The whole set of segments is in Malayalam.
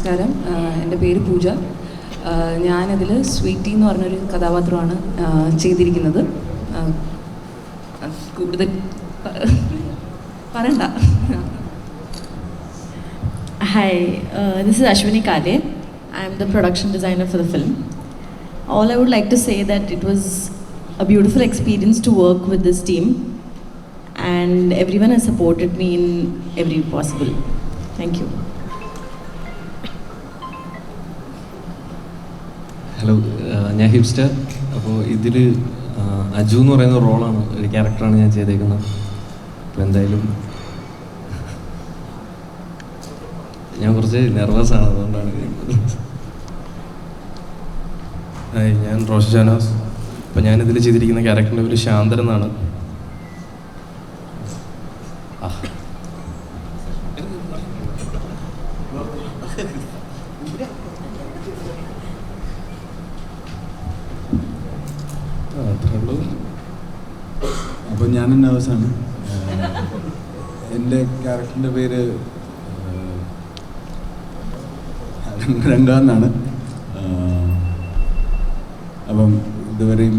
നമസ്കാരം, എൻ്റെ പേര് പൂജ. ഞാനതിൽ സ്വീറ്റി എന്ന് പറഞ്ഞൊരു കഥാപാത്രമാണ് ചെയ്തിരിക്കുന്നത്. കൂടുതൽ പറയണ്ട. Hi, this is Ashwini Kale. I am the production designer for the film. All I would like to say that it was a beautiful experience to work with this team, and everyone has supported me in every possible. Thank you. Hello, ഞാൻ ഹിപ്സ്റ്റർ. അപ്പോൾ ഇതിൽ അജു എന്ന് പറയുന്ന റോളാണ്, ഒരു ക്യാരക്ടറാണ് ഞാൻ ചെയ്തേക്കുന്നത്. അപ്പോൾ എന്തായാലും ഞാൻ കുറച്ച് നെർവസാണ്, അതുകൊണ്ടാണ്. ഞാൻ റോഷ ഷാനാസ്. അപ്പോൾ ഞാനിതിൽ ചെയ്തിരിക്കുന്ന ക്യാരക്ടറിൻ്റെ പേര് ശാന്തൻ എന്നാണ്. അപ്പോൾ ഞാൻ നർവസാണ്. എൻ്റെ ക്യാരക്ടറിൻ്റെ പേര് രംഗ എന്നാണ്. അപ്പം ഇതുവരെയും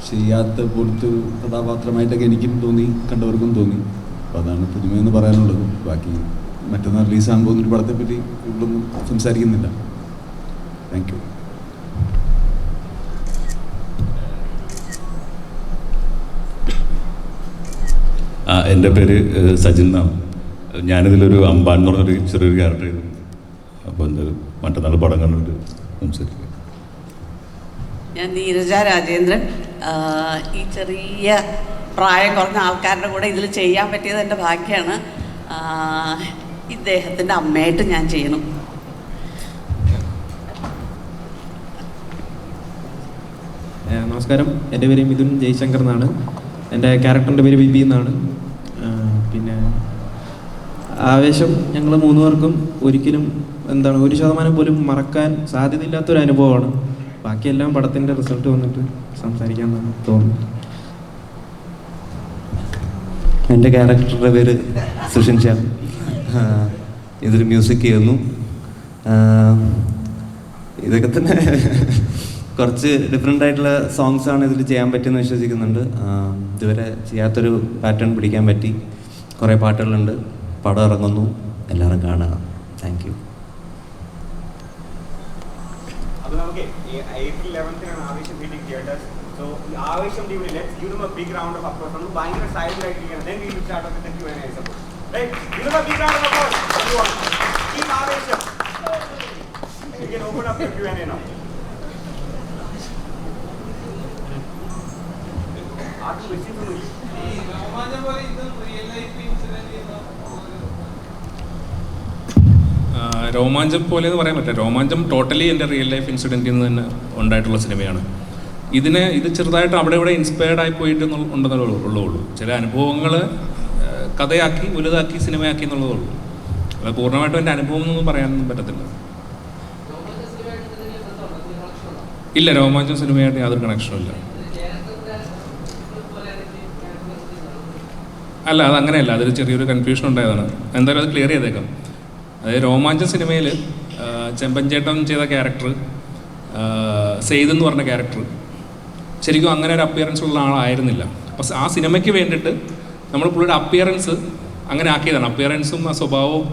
ചെയ്യാത്ത പോലത്തെ കഥാപാത്രമായിട്ടൊക്കെ എനിക്കും തോന്നി, കണ്ടവർക്കും തോന്നി. അപ്പോൾ അതാണ് പുതുമയെന്ന് പറയാനുള്ളത്. ബാക്കി മറ്റന്നാൾ റിലീസാകാൻ പോകുന്നൊരു പടത്തെപ്പറ്റി കൂടുതലൊന്നും സംസാരിക്കുന്നില്ല. Thank you. എൻ്റെ പേര് സജിൻ എന്നാണ്. ഞാനിതിലൊരു അമ്പാൻ എന്ന് പറഞ്ഞൊരു ചെറിയൊരു ക്യാരക്ടർ ചെയ്തു. അപ്പോൾ എന്തായാലും മറ്റന്നാൾ പടം കണ്ടിട്ട് സംസാരിക്കുക. ഞാൻ നീരജ രാജേന്ദ്രൻ. ഈ ചെറിയ പ്രായം കുറഞ്ഞ ആൾക്കാരുടെ കൂടെ ഇതിൽ ചെയ്യാൻ പറ്റിയത് എൻ്റെ ഭാഗ്യമാണ്. ഇദ്ദേഹത്തിൻ്റെ അമ്മയായിട്ട് ഞാൻ ചെയ്യണം. നമസ്കാരം, എൻ്റെ പേര് മിഥുൻ ജയശങ്കർ എന്നാണ്. എൻ്റെ ക്യാരക്ടറിൻ്റെ പേര് ബിബി എന്നാണ്. പിന്നെ ആവേശം ഞങ്ങൾ മൂന്ന് പേർക്കും ഒരിക്കലും 1% പോലും മറക്കാൻ സാധ്യതയില്ലാത്തൊരു അനുഭവമാണ്. ബാക്കിയെല്ലാം പടത്തിൻ്റെ റിസൾട്ട് വന്നിട്ട് സംസാരിക്കാൻ തോന്നുന്നു. എൻ്റെ ക്യാരക്ടറുടെ പേര് സുഷിൻ ശ്യാം. ഇതൊരു മ്യൂസിക് ചെയ്യുന്നു. ഇതൊക്കെ തന്നെ കുറച്ച് ഡിഫറെൻ്റ് ആയിട്ടുള്ള സോങ്സാണ് ഇതിൽ ചെയ്യാൻ പറ്റിയെന്ന് വിശ്വസിക്കുന്നുണ്ട്. ഇതുവരെ ചെയ്യാത്തൊരു പാറ്റേൺ പിടിക്കാൻ പറ്റി. കുറേ പാട്ടുകളുണ്ട്. പടം ഇറങ്ങുന്നു, എല്ലാവരും കാണുക. Thank you. അപ്പോൾ നമുക്ക് April 11th ആവേശം മീറ്റിംഗ് തിയേറ്റേഴ്സ്. സോ ആവേശം ടീമിൽ let's give them a big round of applause. നമ്മൾ ഭയങ്കര സൈലന്റ് ആയിട്ടിരിക്കണം. then we will start with the Q&A support. Right, give them a big round of applause everyone. Team ആവേശം, you can open up your Q&A now. ആദ്യം വെച്ചിട്ട് രോമാഞ്ചം പോലെ എന്ന് പറയാൻ പറ്റില്ല. രോമാഞ്ചം ടോട്ടലി എൻ്റെ റിയൽ ലൈഫ് ഇൻസിഡൻറ്റിൽ നിന്ന് തന്നെ ഉണ്ടായിട്ടുള്ള സിനിമയാണ്. ഇത് ചെറുതായിട്ട് അവിടെ ഇവിടെ ഇൻസ്പയർഡ് ആയി പോയിട്ട് ഉണ്ടെന്നേ ഉള്ളൂ. ചില അനുഭവങ്ങൾ കഥയാക്കി വലുതാക്കി സിനിമയാക്കി എന്നുള്ളതേ ഉള്ളൂ. അത് പൂർണ്ണമായിട്ടും എൻ്റെ അനുഭവം എന്നൊന്നും പറയാനൊന്നും പറ്റത്തില്ല. ഇല്ല, രോമാഞ്ചം സിനിമയായിട്ട് യാതൊരു കണക്ഷനും ഇല്ല. അല്ല, അതങ്ങനെയല്ല. അതൊരു ചെറിയൊരു കൺഫ്യൂഷൻ ഉണ്ടായതാണ്. എന്തായാലും അത് ക്ലിയർ ചെയ്തേക്കാം. അതായത് രോമാഞ്ചം സിനിമയിൽ ചെമ്പൻചേട്ടൻ ചെയ്ത ക്യാരക്ടർ, സെയ്ദ് എന്ന് പറഞ്ഞ ക്യാരക്ടർ ശരിക്കും അങ്ങനെ ഒരു അപ്പിയറൻസ് ഉള്ള ആളായിരുന്നില്ല. അപ്പോൾ ആ സിനിമയ്ക്ക് വേണ്ടിയിട്ട് നമ്മൾ പുള്ളിയുടെ അപ്പിയറൻസ് അങ്ങനെ ആക്കിയതാണ്. അപ്പിയറൻസും ആ സ്വഭാവവും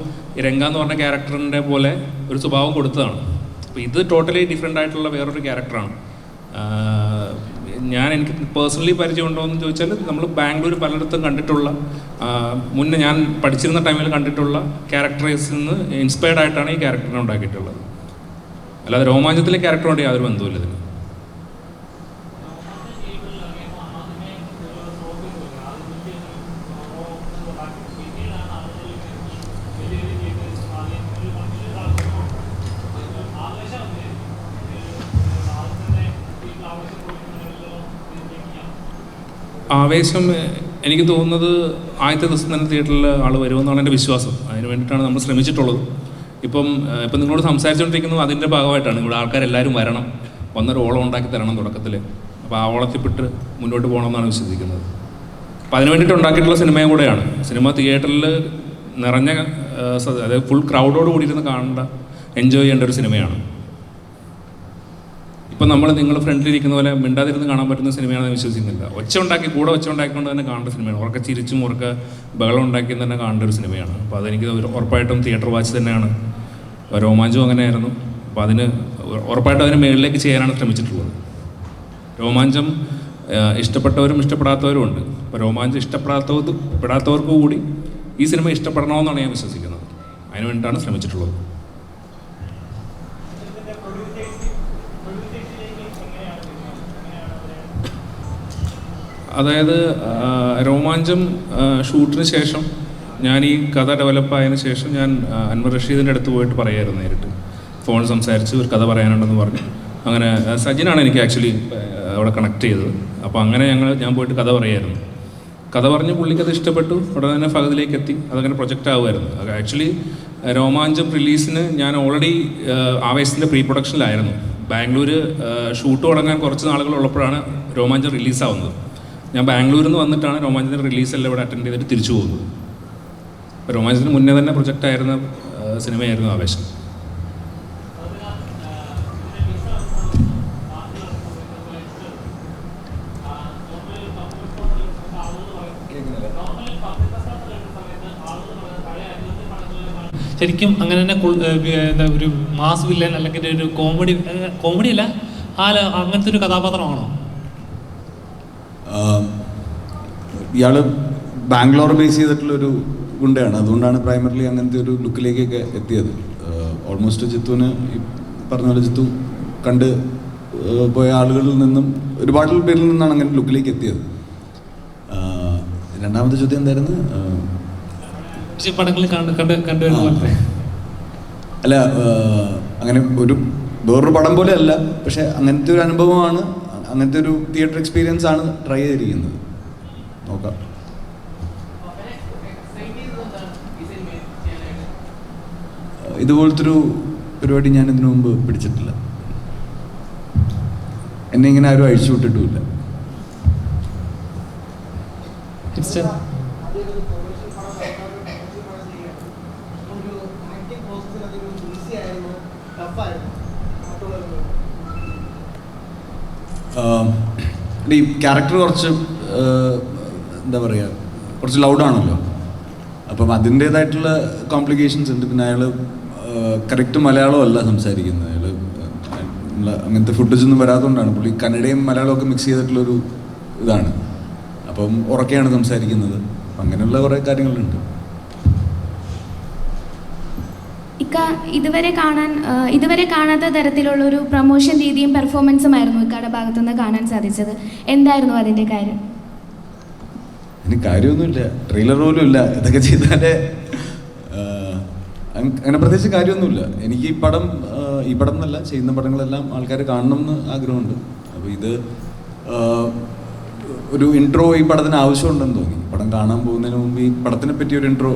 രംഗ എന്ന് പറഞ്ഞ ക്യാരക്ടറിൻ്റെ പോലെ ഒരു സ്വഭാവം കൊടുത്തതാണ്. അപ്പോൾ ഇത് ടോട്ടലി ഡിഫറെൻ്റ് ആയിട്ടുള്ള വേറൊരു ക്യാരക്ടറാണ്. എനിക്ക് പേഴ്സണലി പരിചയമുണ്ടോ എന്ന് ചോദിച്ചാൽ നമ്മൾ ബാംഗ്ലൂർ പലയിടത്തും കണ്ടിട്ടുള്ള, മുന്നേ ഞാൻ പഠിച്ചിരുന്ന ടൈമിൽ കണ്ടിട്ടുള്ള ക്യാരക്ടേഴ്സിൽ നിന്ന് ഇൻസ്പയർഡ് ആയിട്ടാണ് ഈ ക്യാരക്ടറിനെ ഉണ്ടാക്കിയിട്ടുള്ളത്. അല്ലാതെ രോമാഞ്ചത്തിലെ ക്യാരക്ടറുകൊണ്ട് യാതൊരു ബന്ധവുമില്ല ഇതിന്. ആവേശം എനിക്ക് തോന്നുന്നത് ആദ്യത്തെ ദിവസം തന്നെ തിയേറ്ററിൽ ആൾ വരുമെന്നാണ് എൻ്റെ വിശ്വാസം. അതിന് വേണ്ടിയിട്ടാണ് നമ്മൾ ശ്രമിച്ചിട്ടുള്ളത്. ഇപ്പം നിങ്ങളോട് സംസാരിച്ചുകൊണ്ടിരിക്കുന്നത് അതിൻ്റെ ഭാഗമായിട്ടാണ്. ഇവിടെ ആൾക്കാരെല്ലാവരും വരണം, വന്നൊരു ഓളം ഉണ്ടാക്കി തരണം തുടക്കത്തിൽ. അപ്പോൾ ആ ഓളത്തിൽപ്പെട്ട് മുന്നോട്ട് പോകണമെന്നാണ് വിശ്വസിക്കുന്നത്. അപ്പോൾ അതിന് വേണ്ടിയിട്ട് ഉണ്ടാക്കിയിട്ടുള്ള സിനിമയും കൂടെയാണ്. സിനിമ തിയേറ്ററിൽ നിറഞ്ഞ, അതായത് ഫുൾ ക്രൗഡോട് കൂടിയിരുന്ന് കാണേണ്ട എൻജോയ് ചെയ്യേണ്ട ഒരു സിനിമയാണ്. ഇപ്പം നിങ്ങൾ ഫ്രണ്ടിലിരിക്കുന്ന പോലെ മിണ്ടാതിരുന്ന് കാണാൻ പറ്റുന്ന സിനിമയാണെന്ന് വിശ്വസിക്കുന്നില്ല. ഒച്ച ഉണ്ടാക്കിക്കൊണ്ട് തന്നെ കാണേണ്ട സിനിമയാണ്. ഉറക്കെ ചിരിച്ചും ഉറക്കെ ബഹളം ഉണ്ടാക്കി തന്നെ കാണേണ്ട ഒരു സിനിമയാണ്. അപ്പോൾ അതെനിക്ക് ഉറപ്പായിട്ടും തിയേറ്റർ വാച്ച് തന്നെയാണ്. രോമാഞ്ചം അങ്ങനെയായിരുന്നു. അപ്പോൾ ഉറപ്പായിട്ടും അതിന് മുകളിലേക്ക് ചെയ്യാനാണ് ശ്രമിച്ചിട്ടുള്ളത്. രോമാഞ്ചം ഇഷ്ടപ്പെട്ടവരും ഇഷ്ടപ്പെടാത്തവരും ഉണ്ട്. അപ്പോൾ രോമാഞ്ചം ഇഷ്ടപ്പെടാത്തവർക്ക് കൂടി ഈ സിനിമ ഇഷ്ടപ്പെടണമെന്നാണ് ഞാൻ വിശ്വസിക്കുന്നത്. അതിന് വേണ്ടിയിട്ടാണ് ശ്രമിച്ചിട്ടുള്ളത്. അതായത് രോമാഞ്ചം ഷൂട്ടിന് ശേഷം ഞാൻ ഈ കഥ ഡെവലപ്പായതിനു ശേഷം ഞാൻ അൻവർ റഷീദിൻ്റെ അടുത്ത് പോയിട്ട് പറയായിരുന്നു, നേരിട്ട് ഫോൺ സംസാരിച്ച് ഒരു കഥ പറയാനുണ്ടെന്ന് പറഞ്ഞു. അങ്ങനെ സജിനാണ് എനിക്ക് ആക്ച്വലി അവിടെ കണക്ട് ചെയ്തത്. അപ്പോൾ അങ്ങനെ ഞാൻ പോയിട്ട് കഥ പറയായിരുന്നു. കഥ പറഞ്ഞ് പുള്ളിക്കത് ഇഷ്ടപ്പെട്ടു. ഉടനെ തന്നെ ഫഹദിലേക്ക് എത്തി. അതങ്ങനെ പ്രൊജക്റ്റ് ആവുമായിരുന്നു. ആക്ച്വലി രോമാഞ്ചം റിലീസിന് ഞാൻ ഓൾറെഡി ആവേശത്തിൻ്റെ പ്രീ പ്രൊഡക്ഷനിലായിരുന്നു. ബാംഗ്ലൂർ ഷൂട്ട് തുടങ്ങാൻ കുറച്ച് നാളുകൾ ഉള്ളപ്പോഴാണ് രോമാഞ്ചം റിലീസാവുന്നത്. ഞാൻ ബാംഗ്ലൂരിൽ നിന്ന് വന്നിട്ടാണ് രോമാഞ്ചത്തിൻ്റെ റിലീസെല്ലാം ഇവിടെ അറ്റൻഡ് ചെയ്തിട്ട് തിരിച്ചു പോകുന്നത്. അപ്പോൾ രോമാഞ്ചത്തിന് മുന്നേ തന്നെ പ്രൊജക്റ്റ് ആയിരുന്ന സിനിമയായിരുന്നു ആവേശം. ശരിക്കും അങ്ങനെ തന്നെ എന്താ ഒരു മാസ് വില്ലൻ അല്ലെങ്കിൽ ഒരു കോമഡി അല്ല അങ്ങനത്തെ ഒരു കഥാപാത്രമാണോ? ഇയാൾ ബാംഗ്ലൂർ ബേസ് ചെയ്തിട്ടുള്ളൊരു ഗുണ്ടയാണ്. അതുകൊണ്ടാണ് പ്രൈമറിലി അങ്ങനത്തെ ഒരു ലുക്കിലേക്കൊക്കെ എത്തിയത്. ഓൾമോസ്റ്റ് ജിത്തുവിന് ഈ പറഞ്ഞ പോലെ ജിത്തു കണ്ട് പോയ ആളുകളിൽ നിന്നും ഒരുപാട് പേരിൽ നിന്നാണ് അങ്ങനെ ലുക്കിലേക്ക് എത്തിയത്. രണ്ടാമത്തെ ചോദ്യം എന്തായിരുന്നു? അല്ല, അങ്ങനെ വേറൊരു പടം പോലെ അല്ല, പക്ഷെ അങ്ങനത്തെ ഒരു അനുഭവമാണ്, അങ്ങനത്തെ ഒരു തിയേറ്റർ എക്സ്പീരിയൻസ് ആണ് ട്രൈ ചെയ്തിരിക്കുന്നത്. നോക്കാം. ഇതുപോലത്തെ ഒരു പരിപാടി ഞാൻ ഇതിനു മുമ്പ് പിടിച്ചിട്ടില്ല. എന്നെ ഇങ്ങനെ ആരും അഴിച്ചു വിട്ടിട്ടുമില്ല. ഈ ക്യാരക്ടർ കുറച്ച് എന്താ പറയുക, കുറച്ച് ലൗഡാണല്ലോ. അപ്പം അതിൻ്റേതായിട്ടുള്ള കോംപ്ലിക്കേഷൻസ് ഉണ്ട്. പിന്നെ അയാൾ കറക്റ്റ് മലയാളമല്ല സംസാരിക്കുന്നത്. അയാൾ അങ്ങനത്തെ ഫുട്ടേജൊന്നും വരാത്തതുകൊണ്ടാണ്. പുള്ളി കന്നഡയും മലയാളവും ഒക്കെ മിക്സ് ചെയ്തിട്ടുള്ളൊരു ഇതാണ്. അപ്പം ഉറക്കെയാണ് സംസാരിക്കുന്നത്. അങ്ങനെയുള്ള കുറേ കാര്യങ്ങളുണ്ട്. ഇതുവരെ കാണാത്ത തരത്തിലുള്ളൊരു പ്രൊമോഷൻ രീതിയും പെർഫോമൻസും ആയിരുന്നു ഇക്കയുടെ ഭാഗത്തുനിന്ന് കാണാൻ സാധിച്ചത്. എന്തായിരുന്നു അതിൻ്റെ കാര്യം? അതിന് കാര്യമൊന്നുമില്ല, ട്രെയിലർ പോലും ഇല്ല. ഇതൊക്കെ ചെയ്താലേ അങ്ങനെ പ്രത്യേകിച്ച് കാര്യമൊന്നുമില്ല. എനിക്ക് ഈ പടം എന്നല്ല, ചെയ്യുന്ന പടങ്ങളെല്ലാം ആൾക്കാർ കാണണം എന്ന് ആഗ്രഹമുണ്ട്. അപ്പോൾ ഇത് ഒരു ഇൻട്രോ ഈ പടത്തിന് ആവശ്യമുണ്ടെന്ന് തോന്നി. പടം കാണാൻ പോകുന്നതിന് മുമ്പ് ഈ പടത്തിനെ പറ്റി ഒരു ഇൻട്രോ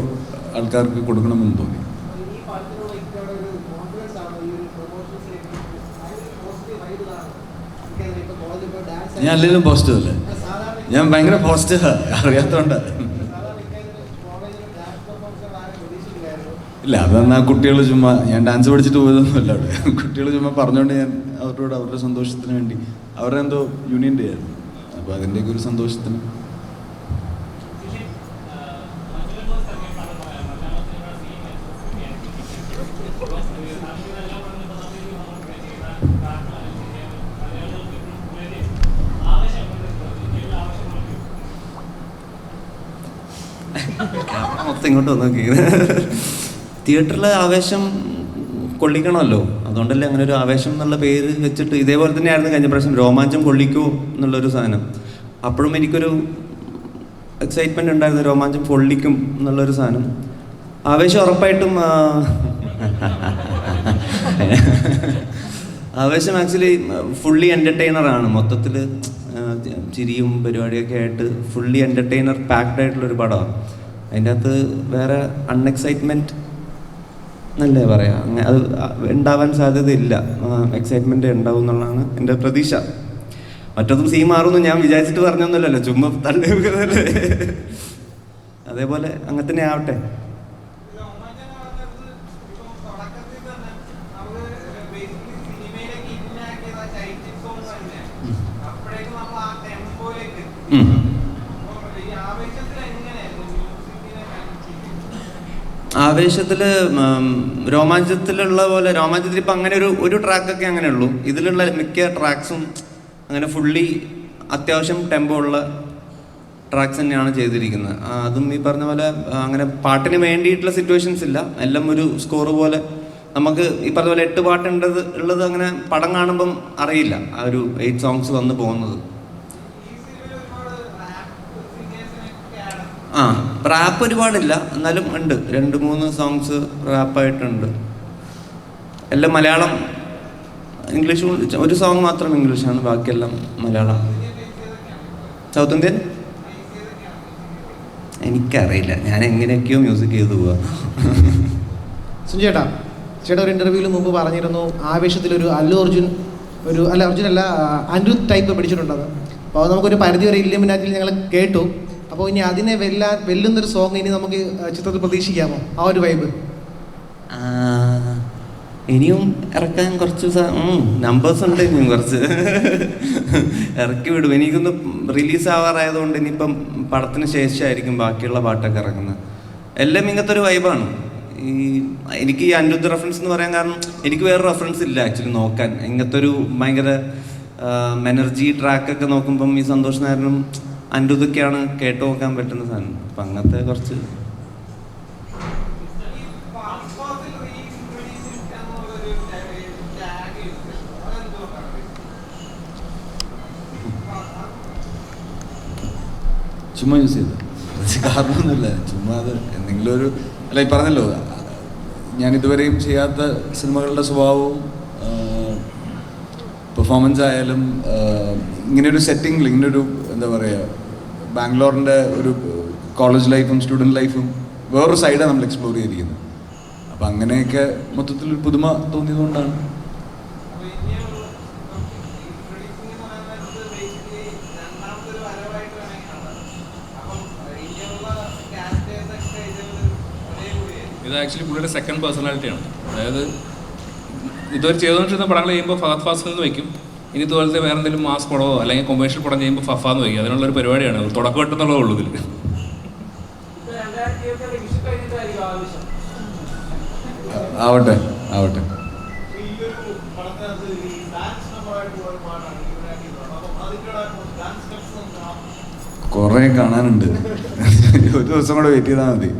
ആൾക്കാർക്ക് കൊടുക്കണമെന്ന് തോന്നി. ഞാൻ അല്ലെങ്കിലും പോസിറ്റീവ് അല്ലേ? ഞാൻ ഭയങ്കര പോസിറ്റീവാ, അറിയാത്തോണ്ടാ. ഇല്ല, അതെന്നാ കുട്ടികൾ ചുമ്മാ, ഞാൻ ഡാൻസ് പഠിച്ചിട്ട് പോയതൊന്നുമല്ല അവിടെ. കുട്ടികൾ ചുമ്മാ പറഞ്ഞുകൊണ്ട് ഞാൻ അവരോട് അവരുടെ സന്തോഷത്തിന് വേണ്ടി, അവരുടെ എന്തോ യൂണിയൻ ഡേ ആയിരുന്നു, അപ്പോൾ അതിൻ്റെയൊക്കെ ഒരു സന്തോഷത്തിന്. മൊത്തം ഇങ്ങോട്ട് വന്നു. തിയേറ്ററിൽ ആവേശം കൊള്ളിക്കണമല്ലോ, അതുകൊണ്ടല്ലേ അങ്ങനെ ഒരു ആവേശം എന്നുള്ള പേര് വെച്ചിട്ട്. ഇതേപോലെ തന്നെയായിരുന്നു കഴിഞ്ഞ പ്രാവശ്യം രോമാഞ്ചം കൊള്ളിക്കോ എന്നുള്ളൊരു സാധനം. അപ്പോഴും എനിക്കൊരു എക്സൈറ്റ്മെൻറ്റ് ഉണ്ടായിരുന്നു, രോമാഞ്ചം കൊള്ളിക്കും എന്നുള്ളൊരു സാധനം. ആവേശം ഉറപ്പായിട്ടും ആവേശം ആക്ച്വലി ഫുള്ളി എൻ്റർടൈനറാണ്. മൊത്തത്തിൽ ചിരിയും പരിപാടിയൊക്കെ ആയിട്ട് ഫുള്ളി എൻ്റർടൈനർ പാക്ഡ് ആയിട്ടുള്ളൊരു പടമാണ്. അതിൻ്റെ അകത്ത് വേറെ അൺഎക്സൈറ്റ്മെൻറ്റ് എന്നല്ലേ പറയാം, അത് ഉണ്ടാവാൻ സാധ്യതയില്ല. എക്സൈറ്റ്മെൻറ്റ് ഉണ്ടാവും എന്നുള്ളതാണ് എൻ്റെ പ്രതീക്ഷ. മറ്റൊന്നും സീൻ മാറുമെന്ന് ഞാൻ വിചാരിച്ചിട്ട് പറഞ്ഞൊന്നുമല്ലല്ലോ, ചുമ്മാ തള്ളി വെക്കുന്നതല്ലേ. അതേപോലെ അങ്ങനെ തന്നെ ആവട്ടെ. ആവേശത്തിൽ രോമാഞ്ചത്തിലുള്ള പോലെ, രോമാഞ്ചത്തിൽ ഇപ്പം അങ്ങനെ ഒരു ട്രാക്കൊക്കെ അങ്ങനെ ഉള്ളൂ. ഇതിലുള്ള മിക്ക ട്രാക്സും അങ്ങനെ ഫുള്ളി അത്യാവശ്യം ടെമ്പോ ഉള്ള ട്രാക്സ് തന്നെയാണ് ചെയ്തിരിക്കുന്നത്. അതും ഈ പറഞ്ഞ പോലെ അങ്ങനെ പാട്ടിന് വേണ്ടിയിട്ടുള്ള സിറ്റുവേഷൻസ് ഇല്ല, എല്ലാം ഒരു സ്കോർ പോലെ. നമുക്ക് ഈ പറഞ്ഞ പോലെ 8 പാട്ട് ഉള്ളത് അങ്ങനെ പടം കാണുമ്പം അറിയില്ല, ആ ഒരു 8 സോങ്സ് വന്ന് പോകുന്നത്. റാപ്പ് ഒരുപാടില്ല, എന്നാലും ഉണ്ട് 2-3 സോങ്സ് റാപ്പായിട്ടുണ്ട്. എല്ലാം മലയാളം, ഇംഗ്ലീഷും ഒരു സോങ് മാത്രം ഇംഗ്ലീഷാണ്, ബാക്കിയെല്ലാം മലയാളം. സൗത്ത് ഇന്ത്യൻ എനിക്കറിയില്ല, ഞാൻ എങ്ങനെയൊക്കെയോ മ്യൂസിക് ചെയ്തു പോവാ. സുഞ്ചേട്ടാ, ചേട്ടാ ഒരു ഇൻ്റർവ്യൂവിൽ മുമ്പ് പറഞ്ഞിരുന്നു ആവേശത്തിലൊരു അർജുനല്ല അനിരുദ്ധ് ടൈപ്പ് പിടിച്ചിട്ടുണ്ടെന്ന്. അപ്പോൾ അത് നമുക്കൊരു പരിധി വരെ ഇല്ലുമിനാറ്റിൽ ഞങ്ങൾ കേട്ടു. അപ്പോൾ ഇനി അതിനെ വെല്ലുന്നൊരു സോങ് ഇനി നമുക്ക് ചിത്രത്തിൽ പ്രതീക്ഷിക്കാമോ? ആ ഒരു വൈബ് ഇനിയും ഇറക്കാൻ കുറച്ച് നമ്പേഴ്സ് ഉണ്ട്, ഇനിയും കുറച്ച് ഇറക്കി വിടും. എനിക്കൊന്ന് റിലീസ് ആവാറായതുകൊണ്ട് ഇനിയിപ്പം പടത്തിന് ശേഷമായിരിക്കും ബാക്കിയുള്ള പാട്ടൊക്കെ ഇറങ്ങുന്നത്. എല്ലാം ഇങ്ങനത്തെ ഒരു വൈബാണ്. എനിക്ക് ഈ അനിരുദ്ധ റെഫറൻസ് എന്ന് പറയാൻ കാരണം എനിക്ക് വേറെ റെഫറൻസ് ഇല്ല ആക്ച്വലി നോക്കാൻ. ഇങ്ങനത്തെ ഒരു ഭയങ്കര എനർജി ട്രാക്കൊക്കെ നോക്കുമ്പം ഈ സന്തോഷ് നായരനും അനിരുദ്ധൊക്കെയാണ് കേട്ടു നോക്കാൻ പറ്റുന്ന സാധനം. അപ്പം അങ്ങനത്തെ കുറച്ച് ചുമ്മാ യൂസ് ചെയ്തത് കാരണമൊന്നുമില്ല, ചുമ്മാ അത് എന്തെങ്കിലും ഒരു അല്ല. ഈ പറഞ്ഞല്ലോ, ഞാൻ ഇതുവരെയും ചെയ്യാത്ത സിനിമകളുടെ സ്വഭാവവും പെർഫോമൻസ് ആയാലും ഇങ്ങനെയൊരു സെറ്റിങ്ങിൽ ഇങ്ങനൊരു എന്താ പറയുക, ബാംഗ്ലൂരിൻ്റെ ഒരു കോളേജ് ലൈഫും സ്റ്റുഡൻറ്റ് ലൈഫും വേറൊരു സൈഡാണ് നമ്മൾ എക്സ്പ്ലോർ ചെയ്തിരിക്കുന്നത്. അപ്പം അങ്ങനെയൊക്കെ മൊത്തത്തിലൊരു പുതുമ തോന്നിയതുകൊണ്ടാണ്. ഇത് ആക്ച്വലി പുള്ളിയുടെ സെക്കൻഡ് പേഴ്സണാലിറ്റിയാണ്. അതായത് ഇതുവരെ ചെയ്തുകൊണ്ടിരുന്ന പടങ്ങൾ ചെയ്യുമ്പോൾ ഫഹദ് ഫാസിൽ നിന്ന് വയ്ക്കും, ഇനി ഇതുപോലത്തെ വേറെ എന്തെങ്കിലും മാസ് പടമോ അല്ലെങ്കിൽ കൊമേഴ്ഷ്യൽ പടം ചെയ്യുമ്പോൾ ഫഫാന്ന് വയ്ക്കും. അതിനുള്ളൊരു പരിപാടിയാണ്, തുടക്കം എട്ടുന്നുള്ളതേ ഉള്ളൂ ഇതിൽ. ആവട്ടെ ആവട്ടെ. കുറേ കാണാനുണ്ട്, ഒരു ദിവസം കൂടെ വെയിറ്റ് ചെയ്താൽ മതി.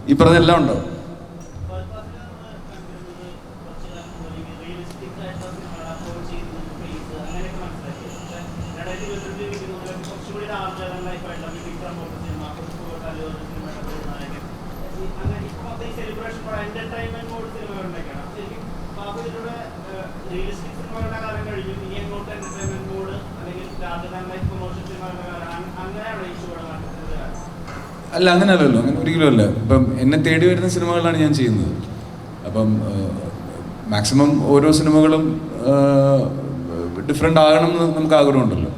ഈ പറഞ്ഞെല്ലാം ഉണ്ടോ? അല്ല, അങ്ങനെയല്ലല്ലോ, അങ്ങനെ ഒരിക്കലും അല്ല. ഇപ്പം എന്നെ തേടി വരുന്ന സിനിമകളാണ് ഞാൻ ചെയ്യുന്നത്. അപ്പം മാക്സിമം ഓരോ സിനിമകളും ഡിഫറെൻ്റ് ആകണം എന്ന് നമുക്ക് ആഗ്രഹമുണ്ടല്ലോ.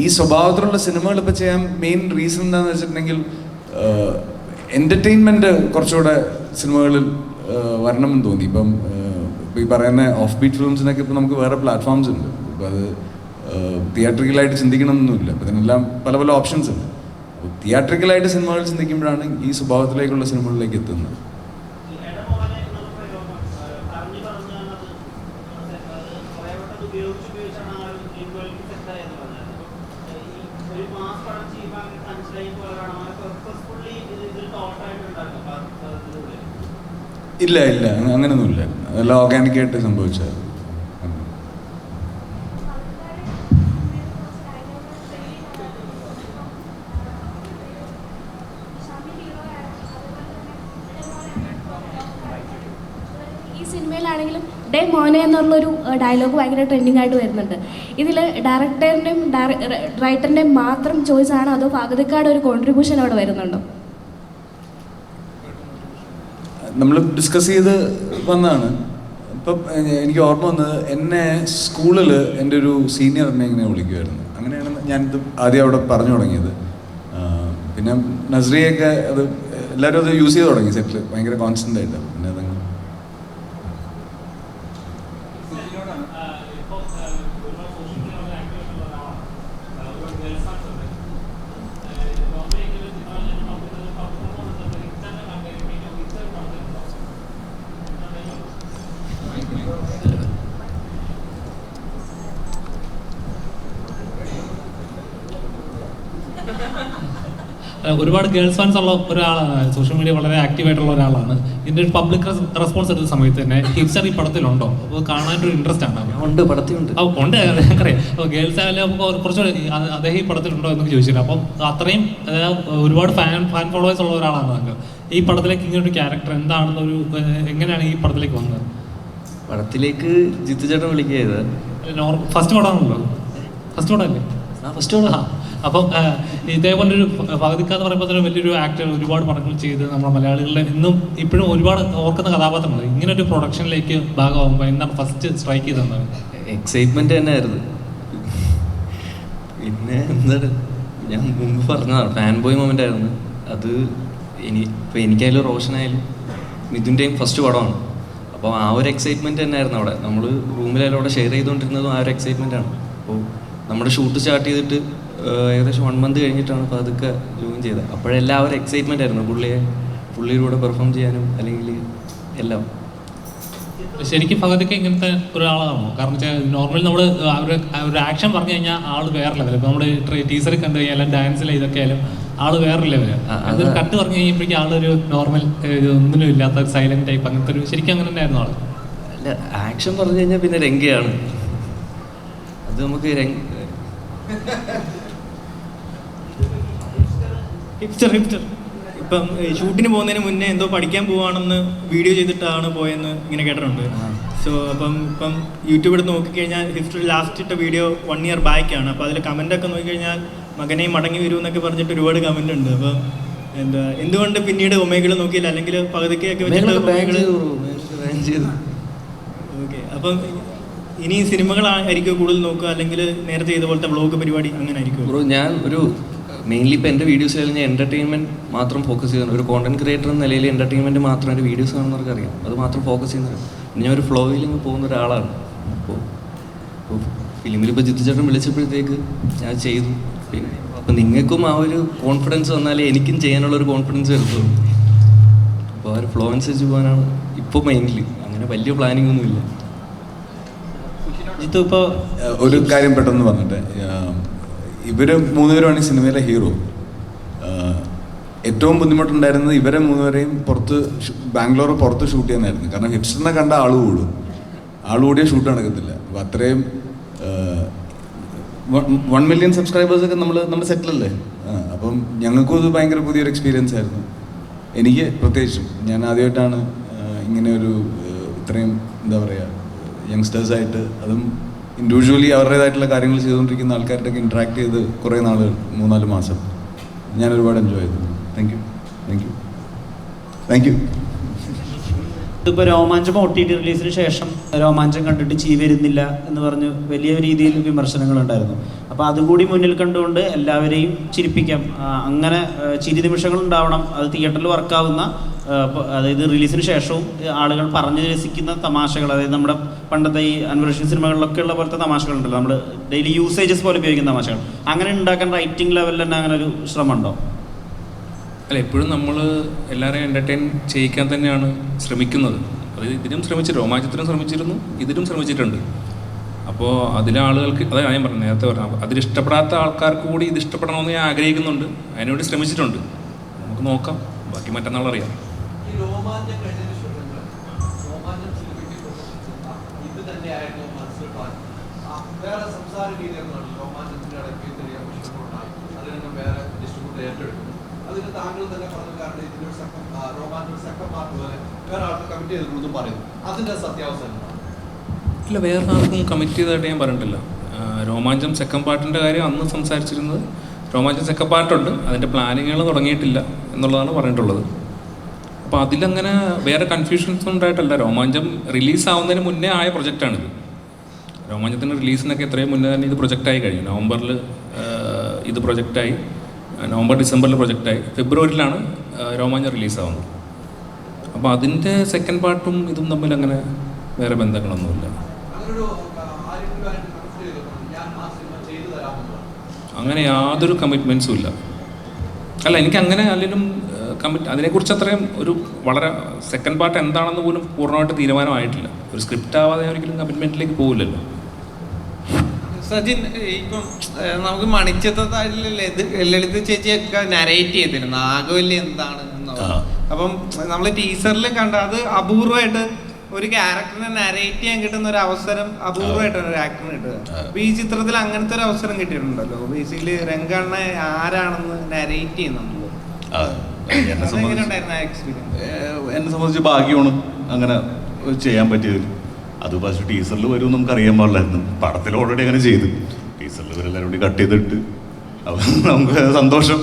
ഈ സ്വഭാവത്തിലുള്ള സിനിമകൾ ഇപ്പോൾ ചെയ്യാൻ മെയിൻ റീസൺ എന്താണെന്ന് വെച്ചിട്ടുണ്ടെങ്കിൽ എൻ്റർടൈൻമെൻറ്റ് കുറച്ചുകൂടെ സിനിമകളിൽ വരണമെന്ന് തോന്നി. ഇപ്പം ഈ പറയുന്ന ഓഫ് ബീറ്റ് ഫിലിംസിനൊക്കെ ഇപ്പോൾ നമുക്ക് വേറെ പ്ലാറ്റ്ഫോംസ് ഉണ്ട്. ഇപ്പോൾ അത് തിയേറ്ററിക്കലായിട്ട് ചിന്തിക്കണമെന്നൊന്നുമില്ല. അപ്പോൾ ഇതിനെല്ലാം പല പല ഓപ്ഷൻസ് ഉണ്ട്. അപ്പോൾ തിയേറ്ററിക്കലായിട്ട് സിനിമകൾ ചിന്തിക്കുമ്പോഴാണ് ഈ സ്വഭാവത്തിലേക്കുള്ള സിനിമകളിലേക്ക് എത്തുന്നത്. ഇല്ല ഇല്ല, അങ്ങനെയൊന്നുമില്ല. അതെല്ലാം ഓർഗാനിക്കായിട്ട് സംഭവിച്ചത്. ഈ സിനിമയിലാണെങ്കിലും ഡേ മോനെ എന്നുള്ളൊരു ഡയലോഗ് ഭയങ്കര ട്രെൻഡിങ് ആയിട്ട് വരുന്നുണ്ട്. ഇതിൽ ഡയറക്ടറിൻ്റെയും റൈറ്ററിൻ്റെയും മാത്രം ചോയ്സ് ആണോ അതോ ഫഹദിക്കയുടെ ഒരു കോൺട്രിബ്യൂഷൻ അവിടെ വരുന്നുണ്ടോ? നമ്മൾ ഡിസ്കസ് ചെയ്ത് വന്നതാണ്. ഇപ്പം എനിക്ക് ഓർമ്മ വന്നത്, എന്നെ സ്കൂളിൽ എൻ്റെ ഒരു സീനിയർ എന്നെ ഇങ്ങനെ വിളിക്കുമായിരുന്നു. അങ്ങനെയാണ് ഞാനിത് ആദ്യം അവിടെ പറഞ്ഞു തുടങ്ങിയത്. പിന്നെ നസ്രിയൊക്കെ അത് എല്ലാവരും അത് യൂസ് ചെയ്ത് തുടങ്ങി സെറ്റിൽ ഭയങ്കര കോൺസ്റ്റൻ്റ് ആയിട്ട്. പിന്നെ അതങ്ങനെ ഒരുപാട് ഗേൾസ് ഫാൻസ് ഉള്ള ഒരാളാണ്, സോഷ്യൽ മീഡിയ വളരെ ആക്റ്റീവായിട്ടുള്ള ഒരാളാണ്. ഇതിൻ്റെ ഒരു പബ്ലിക് റെസ്പോൺസ് എടുത്ത സമയത്ത് തന്നെ ഹിപ്സ്റ്റർ ഈ പടത്തിലുണ്ടോ? അപ്പോൾ കാണാനൊരു ഇൻട്രസ്റ്റ് ആണ്. ഉണ്ട്, പടത്തിലുണ്ട്. ഉണ്ട്, ഞങ്ങൾക്കറിയാം. അപ്പോൾ ഗേൾസ് ആയാലും അപ്പോൾ കുറച്ചുകൂടെ അദ്ദേഹം ഈ പടത്തിലുണ്ടോ എന്നൊക്കെ ചോദിച്ചില്ല. അപ്പം അത്രയും ഒരുപാട് ഫാൻ ഫോളോവേഴ്സ് ഉള്ള ഒരാളാണ് താങ്കൾ. ഈ പടത്തിലേക്ക് ഇങ്ങനൊരു ക്യാരക്ടർ എന്താണെന്നൊരു എങ്ങനെയാണ് ഈ പടത്തിലേക്ക് വന്നത്? പടത്തിലേക്ക് ജിത്തു ചേട്ടൻ വിളിക്കുക ഫസ്റ്റ് പടമാണല്ലോ, ഫസ്റ്റ് പടമല്ലേ? ഫസ്റ്റ് പടം. അപ്പം ഇതേപോലൊരു ഫഹദിക്ക എന്ന് പറയുമ്പോൾ തന്നെ വലിയൊരു ആക്ടർ, ഒരുപാട് പടങ്ങൾ ചെയ്ത് നമ്മുടെ മലയാളികളുടെ ഇന്നും ഇപ്പോഴും ഒരുപാട് ഓർക്കുന്ന കഥാപാത്രങ്ങൾ. ഇങ്ങനെ ഒരു പ്രൊഡക്ഷനിലേക്ക് ഭാഗമാകുമ്പോൾ എന്താണ് ഫസ്റ്റ് സ്ട്രൈക്ക് ചെയ്തത്? എക്സൈറ്റ്മെന്റ് തന്നെ ആയിരുന്നു. പിന്നെ എന്താണ്, ഞാൻ മുമ്പ് പറഞ്ഞതാണ്, ഫാൻ ബോയ് മൊമെന്റ് ആയിരുന്നു അത്. ഇപ്പോൾ എനിക്കായാലും റോഷനായാലും മിഥുൻ്റെയും ഫസ്റ്റ് പടമാണ്. അപ്പോൾ ആ ഒരു എക്സൈറ്റ്മെന്റ് തന്നെ ആയിരുന്നു അവിടെ. നമ്മൾ റൂമിലായാലും അവിടെ ഷെയർ ചെയ്തുകൊണ്ടിരുന്നതും ആ ഒരു എക്സൈറ്റ്മെന്റ് ആണ്. അപ്പോൾ നമ്മുടെ ഷൂട്ട് സ്റ്റാർട്ട് ചെയ്തിട്ട് ഏകദേശം 1 month കഴിഞ്ഞിട്ടാണ് അപ്പോൾ അതൊക്കെ ജോയിൻ ചെയ്തത്. അപ്പോഴെല്ലാവരും എക്സൈറ്റ്മെൻ്റ് ആയിരുന്നു പുള്ളിയിലൂടെ പെർഫോം ചെയ്യാനും അല്ലെങ്കിൽ എല്ലാം. ശരിക്കും ഫഹദിക്ക ഇങ്ങനത്തെ ഒരാളാണോ? കാരണം വെച്ചാൽ നോർമലി നമ്മൾ ഒരു ആക്ഷൻ പറഞ്ഞു കഴിഞ്ഞാൽ ആള് വേറെ ലെവൽ. ഇപ്പോൾ നമ്മൾ ടീച്ചറിൽ കണ്ടു കഴിഞ്ഞാൽ ഡാൻസിൽ ഇതൊക്കെ ആയാലും ആള് വേറെ ലെവൽ. അതൊരു കട്ട് പറഞ്ഞു കഴിയുമ്പോഴേക്കും ആളൊരു നോർമൽ ഒന്നിനും ഇല്ലാത്ത സൈലന്റ് ടൈപ്പ്, അങ്ങനത്തെ ഒരു ശരിക്കും അങ്ങനെ തന്നെയായിരുന്നു ആള്. അല്ല, ആക്ഷൻ പറഞ്ഞു കഴിഞ്ഞാൽ പിന്നെ രംഗയാണ് അത്. നമുക്ക് ഹിപ്സ്റ്റർ ഇപ്പം ഷൂട്ടിന് പോകുന്നതിന് മുന്നേ എന്തോ പഠിക്കാൻ പോവാണെന്ന് വീഡിയോ ചെയ്തിട്ടാണ് പോയെന്ന് ഇങ്ങനെ കേട്ടിട്ടുണ്ട്. സോ ഇപ്പം യൂട്യൂബ് എടുത്ത് നോക്കിക്കഴിഞ്ഞാൽ ഹിപ്സ്റ്റർ ലാസ്റ്റ് ഇട്ട വീഡിയോ 1 year ബാക്കാണ്. അപ്പോൾ അതിൽ കമൻ്റൊക്കെ നോക്കിക്കഴിഞ്ഞാൽ മകനെ മടങ്ങി വരൂ എന്നൊക്കെ പറഞ്ഞിട്ട് ഒരുപാട് കമൻ്റ് ഉണ്ട്. അപ്പം എന്തുകൊണ്ട് പിന്നീട് ഒമേഗിൾ നോക്കിയില്ല, അല്ലെങ്കിൽ പകുതിക്കൊക്കെ വെച്ചിട്ട് ഓക്കെ. അപ്പം ഇനി സിനിമകളായിരിക്കും കൂടുതൽ നോക്കുക, അല്ലെങ്കിൽ നേരത്തെ ചെയ്ത പോലത്തെ വ്ളോഗ് പരിപാടി അങ്ങനെ ആയിരിക്കും? ഞാൻ മെയിൻലി ഇപ്പോൾ എൻ്റെ വീഡിയോസിൽ ഞാൻ എൻ്റർടൈൻമെൻറ്റ് മാത്രം ഫോക്കസ് ചെയ്യുന്നു. ഒരു കോണ്ടന്റ് ക്രിയേറ്റർ എന്ന നിലയിൽ എൻ്റർടൈൻമെൻറ്റ് മാത്രം എൻ്റെ വീഡിയോസ് കാണുന്നവർക്ക് അറിയാം, അത് മാത്രം ഫോക്കസ് ചെയ്യുന്നത്. ഞാൻ ഒരു ഫ്ലോയിൽ പോകുന്ന ഒരാളാണ്. അപ്പോൾ ഫിലിമിൽ ഇപ്പോൾ ജിത്തു ചേട്ടൻ വിളിച്ചപ്പോഴത്തേക്ക് ഞാൻ ചെയ്തു. പിന്നെ അപ്പോൾ നിങ്ങൾക്കും ആ ഒരു കോൺഫിഡൻസ് വന്നാലേ എനിക്കും ചെയ്യാനുള്ളൊരു കോൺഫിഡൻസ് വരുത്തുള്ളൂ. അപ്പോൾ ആ ഒരു ഫ്ലോ അനുസരിച്ച് പോകാനാണ് ഇപ്പോൾ മെയിൻലി. അങ്ങനെ വലിയ പ്ലാനിങ് ഒന്നുമില്ല. ജിത്തു, ഇപ്പോൾ ഒരു കാര്യം പെട്ടെന്ന് പറഞ്ഞിട്ട്, ഇവർ 3 പേരുമാണ് ഈ സിനിമയിലെ ഹീറോ. ഏറ്റവും ബുദ്ധിമുട്ടുണ്ടായിരുന്നത് ഇവരെ 3 പേരെയും ബാംഗ്ലൂർ പുറത്ത് ഷൂട്ട് ചെയ്യുന്നതായിരുന്നു. കാരണം ഹിപ്സ്റ്ററിനെ കണ്ട ആൾ കൂടിയ ഷൂട്ട് നടക്കത്തില്ല. അപ്പോൾ അത്രയും 1 million സബ്സ്ക്രൈബേഴ്സൊക്കെ നമ്മൾ സെറ്റിലല്ലേ. അപ്പം ഞങ്ങൾക്കും അത് ഭയങ്കര പുതിയൊരു എക്സ്പീരിയൻസ് ആയിരുന്നു. എനിക്ക് പ്രത്യേകിച്ചും. ഞാൻ ആദ്യമായിട്ടാണ് ഇങ്ങനെ ഒരു ഇത്രയും എന്താ പറയുക യങ്സ്റ്റേഴ്സായിട്ട്, അതും ഇൻഡിവിജ്വലി അവരുടേതായിട്ടുള്ള കാര്യങ്ങൾ ചെയ്തുകൊണ്ടിരിക്കുന്ന ആൾക്കാരുടെയൊക്കെ ഇൻട്രാക്ട് ചെയ്ത് കുറേ നാളുകൾ, 3-4 മാസം ഞാൻ ഒരുപാട് എൻജോയ് ചെയ്തു. Thank you. ഇതിപ്പോൾ രോമാഞ്ചം OTT റിലീസിന് ശേഷം രോമാഞ്ചം കണ്ടിട്ട് ചീ വരുന്നില്ല എന്ന് പറഞ്ഞ് വലിയ രീതിയിൽ വിമർശനങ്ങളുണ്ടായിരുന്നു. അപ്പോൾ അതുകൂടി മുന്നിൽ കണ്ടുകൊണ്ട് എല്ലാവരെയും ചിരിപ്പിക്കാം, അങ്ങനെ ചിരി നിമിഷങ്ങൾ ഉണ്ടാവണം, അത് തിയേറ്ററിൽ വർക്കാവുന്ന, അതായത് റിലീസിന് ശേഷവും ആളുകൾ പറഞ്ഞു രസിക്കുന്ന തമാശകൾ, അതായത് നമ്മുടെ പണ്ടത്തെ ഈ അൻവറേഷൻ സിനിമകളിലൊക്കെ ഉള്ള പോലത്തെ തമാശകളുണ്ടല്ലോ, നമ്മൾ ഡെയിലി യൂസേജസ് പോലെ ഉപയോഗിക്കുന്ന തമാശകൾ, അങ്ങനെ ഉണ്ടാക്കാൻ റൈറ്റിംഗ് ലെവലിൽ തന്നെ അങ്ങനെ ഒരു ശ്രമമുണ്ടോ? അല്ല, എപ്പോഴും നമ്മൾ എല്ലാവരെയും എൻ്റർടൈൻ ചെയ്യിക്കാൻ തന്നെയാണ് ശ്രമിക്കുന്നത്. അത് ഇതിനും ശ്രമിച്ചിട്ട്, രോമാഞ്ചത്തിനും ശ്രമിച്ചിരുന്നു, ഇതിനും ശ്രമിച്ചിട്ടുണ്ട്. അപ്പോൾ അതിലെ ആളുകൾക്ക്, അതാണ് ഞാൻ പറഞ്ഞു നേരത്തെ പറഞ്ഞു, അതിലിഷ്ടപ്പെടാത്ത ആൾക്കാർക്ക് കൂടി ഇത് ഇഷ്ടപ്പെടണമെന്ന് ഞാൻ ആഗ്രഹിക്കുന്നുണ്ട്, അതിനുവേണ്ടി ശ്രമിച്ചിട്ടുണ്ട്. നമുക്ക് നോക്കാം, ബാക്കി മറ്റന്നാൾ അറിയാം. അതിന് താങ്കൾ തന്നെ പറഞ്ഞു, കാരണം ഇതിനൊരു സെക്കൻഡ് പാർട്ട് പോലെ വേറെ ആൾക്ക് കമ്മിറ്റ് ചെയ്തിട്ടുണ്ടെന്ന് പറയുന്നു. അതിൻ്റെ സത്യാവസ്ഥ ഇല്ല, വേറെ ആർക്കും കമ്മിറ്റ് ചെയ്തതായിട്ട് ഞാൻ പറഞ്ഞിട്ടില്ല. രോമാഞ്ചം സെക്കൻഡ് പാർട്ടിൻ്റെ കാര്യം അന്ന് സംസാരിച്ചിരുന്നത്. രോമാഞ്ചം സെക്കൻഡ് പാർട്ടുണ്ട്, അതിൻ്റെ പ്ലാനിങ്ങുകൾ തുടങ്ങിയിട്ടില്ല എന്നുള്ളതാണ് പറഞ്ഞിട്ടുള്ളത്. അപ്പോൾ അതിലങ്ങനെ വേറെ കൺഫ്യൂഷൻസ് ഉണ്ടായിട്ടല്ല. രോമാഞ്ചം റിലീസാവുന്നതിന് മുന്നേ ആയ പ്രൊജക്റ്റാണിത്. രോമാഞ്ചത്തിൻ്റെ റിലീസിനൊക്കെ എത്രയും മുന്നേ തന്നെ ഇത് പ്രൊജക്റ്റായി കഴിഞ്ഞു. നവംബറിൽ ഇത് പ്രൊജക്റ്റായി, November-December പ്രൊജക്റ്റായി, ഫെബ്രുവരിയിലാണ് രോമാഞ്ചം റിലീസാവുന്നത്. അപ്പോൾ അതിൻ്റെ സെക്കൻഡ് പാർട്ടും ഇതും തമ്മിൽ അങ്ങനെ വേറെ ബന്ധങ്ങളൊന്നുമില്ല. അങ്ങനൊരു ആരെങ്കിലും കൺസിഡർ ചെയ്തിട്ടുണ്ട് ഞാൻ ആ സിനിമ ചെയ്തു തരാമെന്നുള്ളത്? അങ്ങനെ യാതൊരു കമ്മിറ്റ്മെൻറ്റ്സും ഇല്ല. അല്ല, എനിക്ക് അങ്ങനെ അല്ലെങ്കിലും അതിനെക്കുറിച്ച് അത്രയും ഒരു വളരെ സെക്കൻഡ് പാർട്ട് എന്താണെന്ന് പോലും പൂർണ്ണമായിട്ട് തീരുമാനമായിട്ടില്ല. ഒരു സ്ക്രിപ്റ്റ് ആവാതെ ഒരിക്കലും കമ്മിറ്റ്മെൻറ്റിലേക്ക് പോകില്ലല്ലോ. സജിൻ, ഇപ്പം നമുക്ക് മണിച്ചിത്രത്താഴിലെ ലളിത ചേച്ചിയൊക്കെ നരേറ്റ് ചെയ്തിരുന്നു നാഗവല്ലി എന്താണ് എന്നുള്ളത്. അപ്പം നമ്മൾ ടീസറിൽ കണ്ട അത് അപൂർവമായിട്ട് ഒരു ക്യാരക്ടറിനെ നരേറ്റ് ചെയ്യാൻ കിട്ടുന്ന ഒരു അവസരം അപൂർവമായിട്ടാണ് ഒരു ആക്ടറിന് കിട്ടുക. അപ്പൊ ഈ ചിത്രത്തിൽ അങ്ങനത്തെ ഒരു അവസരം കിട്ടിയിട്ടുണ്ടല്ലോ. ബേസിക്കലി രംഗണ്ണ ആരാണെന്ന് നരേറ്റ് ചെയ്യുന്നുണ്ടല്ലോ. എന്നെ സംബന്ധിച്ച് ഭാഗ്യമാണ് അങ്ങനെ ചെയ്യാൻ പറ്റിയതിൽ. അത് പക്ഷേ ടീസറിൽ വരും നമുക്ക് അറിയാൻ പാടില്ലായിരുന്നു. പടത്തിൽ ഓൾറെഡി അങ്ങനെ ചെയ്തു. ടീസറിൽ ഇവരെല്ലാവരും കൂടി കട്ട് ചെയ്തിട്ട് അപ്പം നമുക്ക് സന്തോഷം.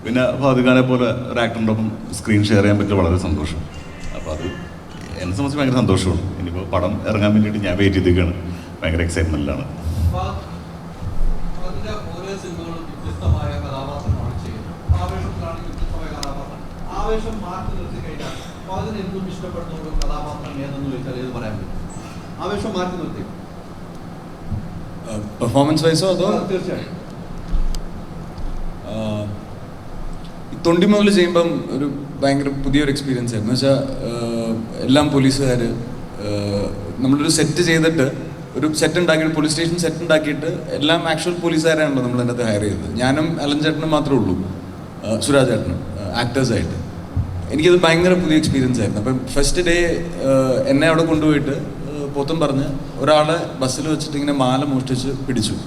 പിന്നെ ഫാദുഖാനെ പോലെ ഒരു ആക്ടറിൻ്റെ ഒപ്പം സ്ക്രീൻ ഷെയർ ചെയ്യാൻ പറ്റിയ വളരെ സന്തോഷം. അപ്പോൾ അത് എന്നെ സംബന്ധിച്ച് ഭയങ്കര സന്തോഷമാണ്. ഇനിയിപ്പോൾ പടം ഇറങ്ങാൻ വേണ്ടിയിട്ട് ഞാൻ വെയിറ്റ് ചെയ്തിരിക്കുകയാണ്. ഭയങ്കര എക്സൈറ്റ്മെൻറ്റിലാണ്. ഓരോ സിനിമകളും വ്യത്യസ്തമായ കഥാപാത്രമാണ് ചെയ്യുന്നത്. ആവേശത്തിലാണെങ്കിൽ വ്യത്യസ്തമായ കഥാപാത്രം. ആവേശം മാറ്റി നിർത്തി കഴിഞ്ഞാൽ അപ്പോൾ അതിനെന്തും ഇഷ്ടപ്പെടുന്ന ഒരു കഥാപാത്രം ഏതെന്ന് ചോദിച്ചാൽ ഏത് പറയാൻ പറ്റും? ആവേശം മാറ്റി നിർത്തി പെർഫോമൻസ് വൈസോ അതോ? തീർച്ചയായും. തൊണ്ടി മുതൽ ചെയ്യുമ്പം ഒരു ഭയങ്കര പുതിയൊരു എക്സ്പീരിയൻസ് ആയിരുന്നു. വെച്ചാൽ എല്ലാം പോലീസുകാർ നമ്മളൊരു സെറ്റ് ചെയ്തിട്ട് ഒരു സെറ്റ് ഉണ്ടാക്കിയിട്ട് പോലീസ് സ്റ്റേഷൻ സെറ്റ് ഉണ്ടാക്കിയിട്ട് എല്ലാം ആക്ച്വൽ പോലീസുകാരാണല്ലോ നമ്മൾ അതിനകത്ത് ഹയർ ചെയ്തത്. ഞാനും അലൻ ചേട്ടനും മാത്രമേ ഉള്ളൂ, സുരാജ് ചേട്ടനും ആക്ടേഴ്സായിട്ട്. എനിക്കത് ഭയങ്കര പുതിയ എക്സ്പീരിയൻസ് ആയിരുന്നു. അപ്പം ഫസ്റ്റ് ഡേ എന്നെ അവിടെ കൊണ്ടുപോയിട്ട് പോത്തും പറഞ്ഞ് ഒരാളെ ബസ്സിൽ വെച്ചിട്ട് ഇങ്ങനെ മാല മോഷ്ടിച്ച് പിടിച്ചു.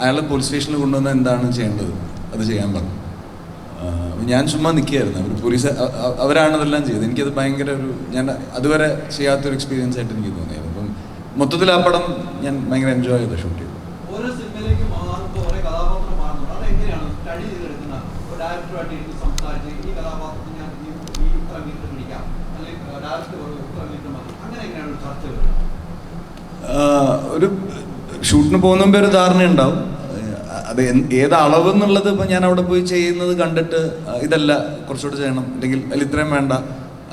അയാളെ പോലീസ് സ്റ്റേഷനിൽ കൊണ്ടുവന്ന് എന്താണ് ചെയ്യേണ്ടത് അത് ചെയ്യാൻ പറഞ്ഞു. ഞാൻ ചുമ്മാ നിൽക്കുകയായിരുന്നു. അവർ പോലീസ് അവരാണ് അതെല്ലാം ചെയ്തത്. എനിക്കത് ഭയങ്കര ഒരു ഞാൻ അതുവരെ ചെയ്യാത്തൊരു എക്സ്പീരിയൻസ് ആയിട്ട് എനിക്ക് തോന്നിയത്. അപ്പം മൊത്തത്തിൽ ആ പടം ഞാൻ ഭയങ്കര എൻജോയ് ചെയ്ത് ഷൂട്ട് ചെയ്തു. ഓരോ സിനിമയിലേക്ക് മാറുമ്പോൾ ഓരോ കഥാപാത്രം മാറുന്നു. അതെങ്ങനെയാണ് സ്റ്റഡി ചെയ്തെടുക്കുന്ന ഒരു ഡയറക്ടറുമായിട്ട് എനിക്ക് സംസാരിച്ച് ഈ കഥാപാത്രത്തിന് ഞാൻ ഈ ഇത്ര മീറ്റർ പിടിക്കാം അല്ലെങ്കിൽ ഡയറക്ടർ ഇത്ര മീറ്റർ മതി, അങ്ങനെ എങ്ങനെയാണ് ഒരു ചർച്ച വരുന്നത്? ഒരു ഷൂട്ടിന് പോകുന്ന മുമ്പേ ഒരു ധാരണ ഉണ്ടാവും. അത് ഏത് അളവ് എന്നുള്ളത് ഇപ്പം ഞാൻ അവിടെ പോയി ചെയ്യുന്നത് കണ്ടിട്ട് ഇതല്ല കുറച്ചുകൂടെ ചെയ്യണം അല്ലെങ്കിൽ അതിൽ ഇത്രയും വേണ്ട,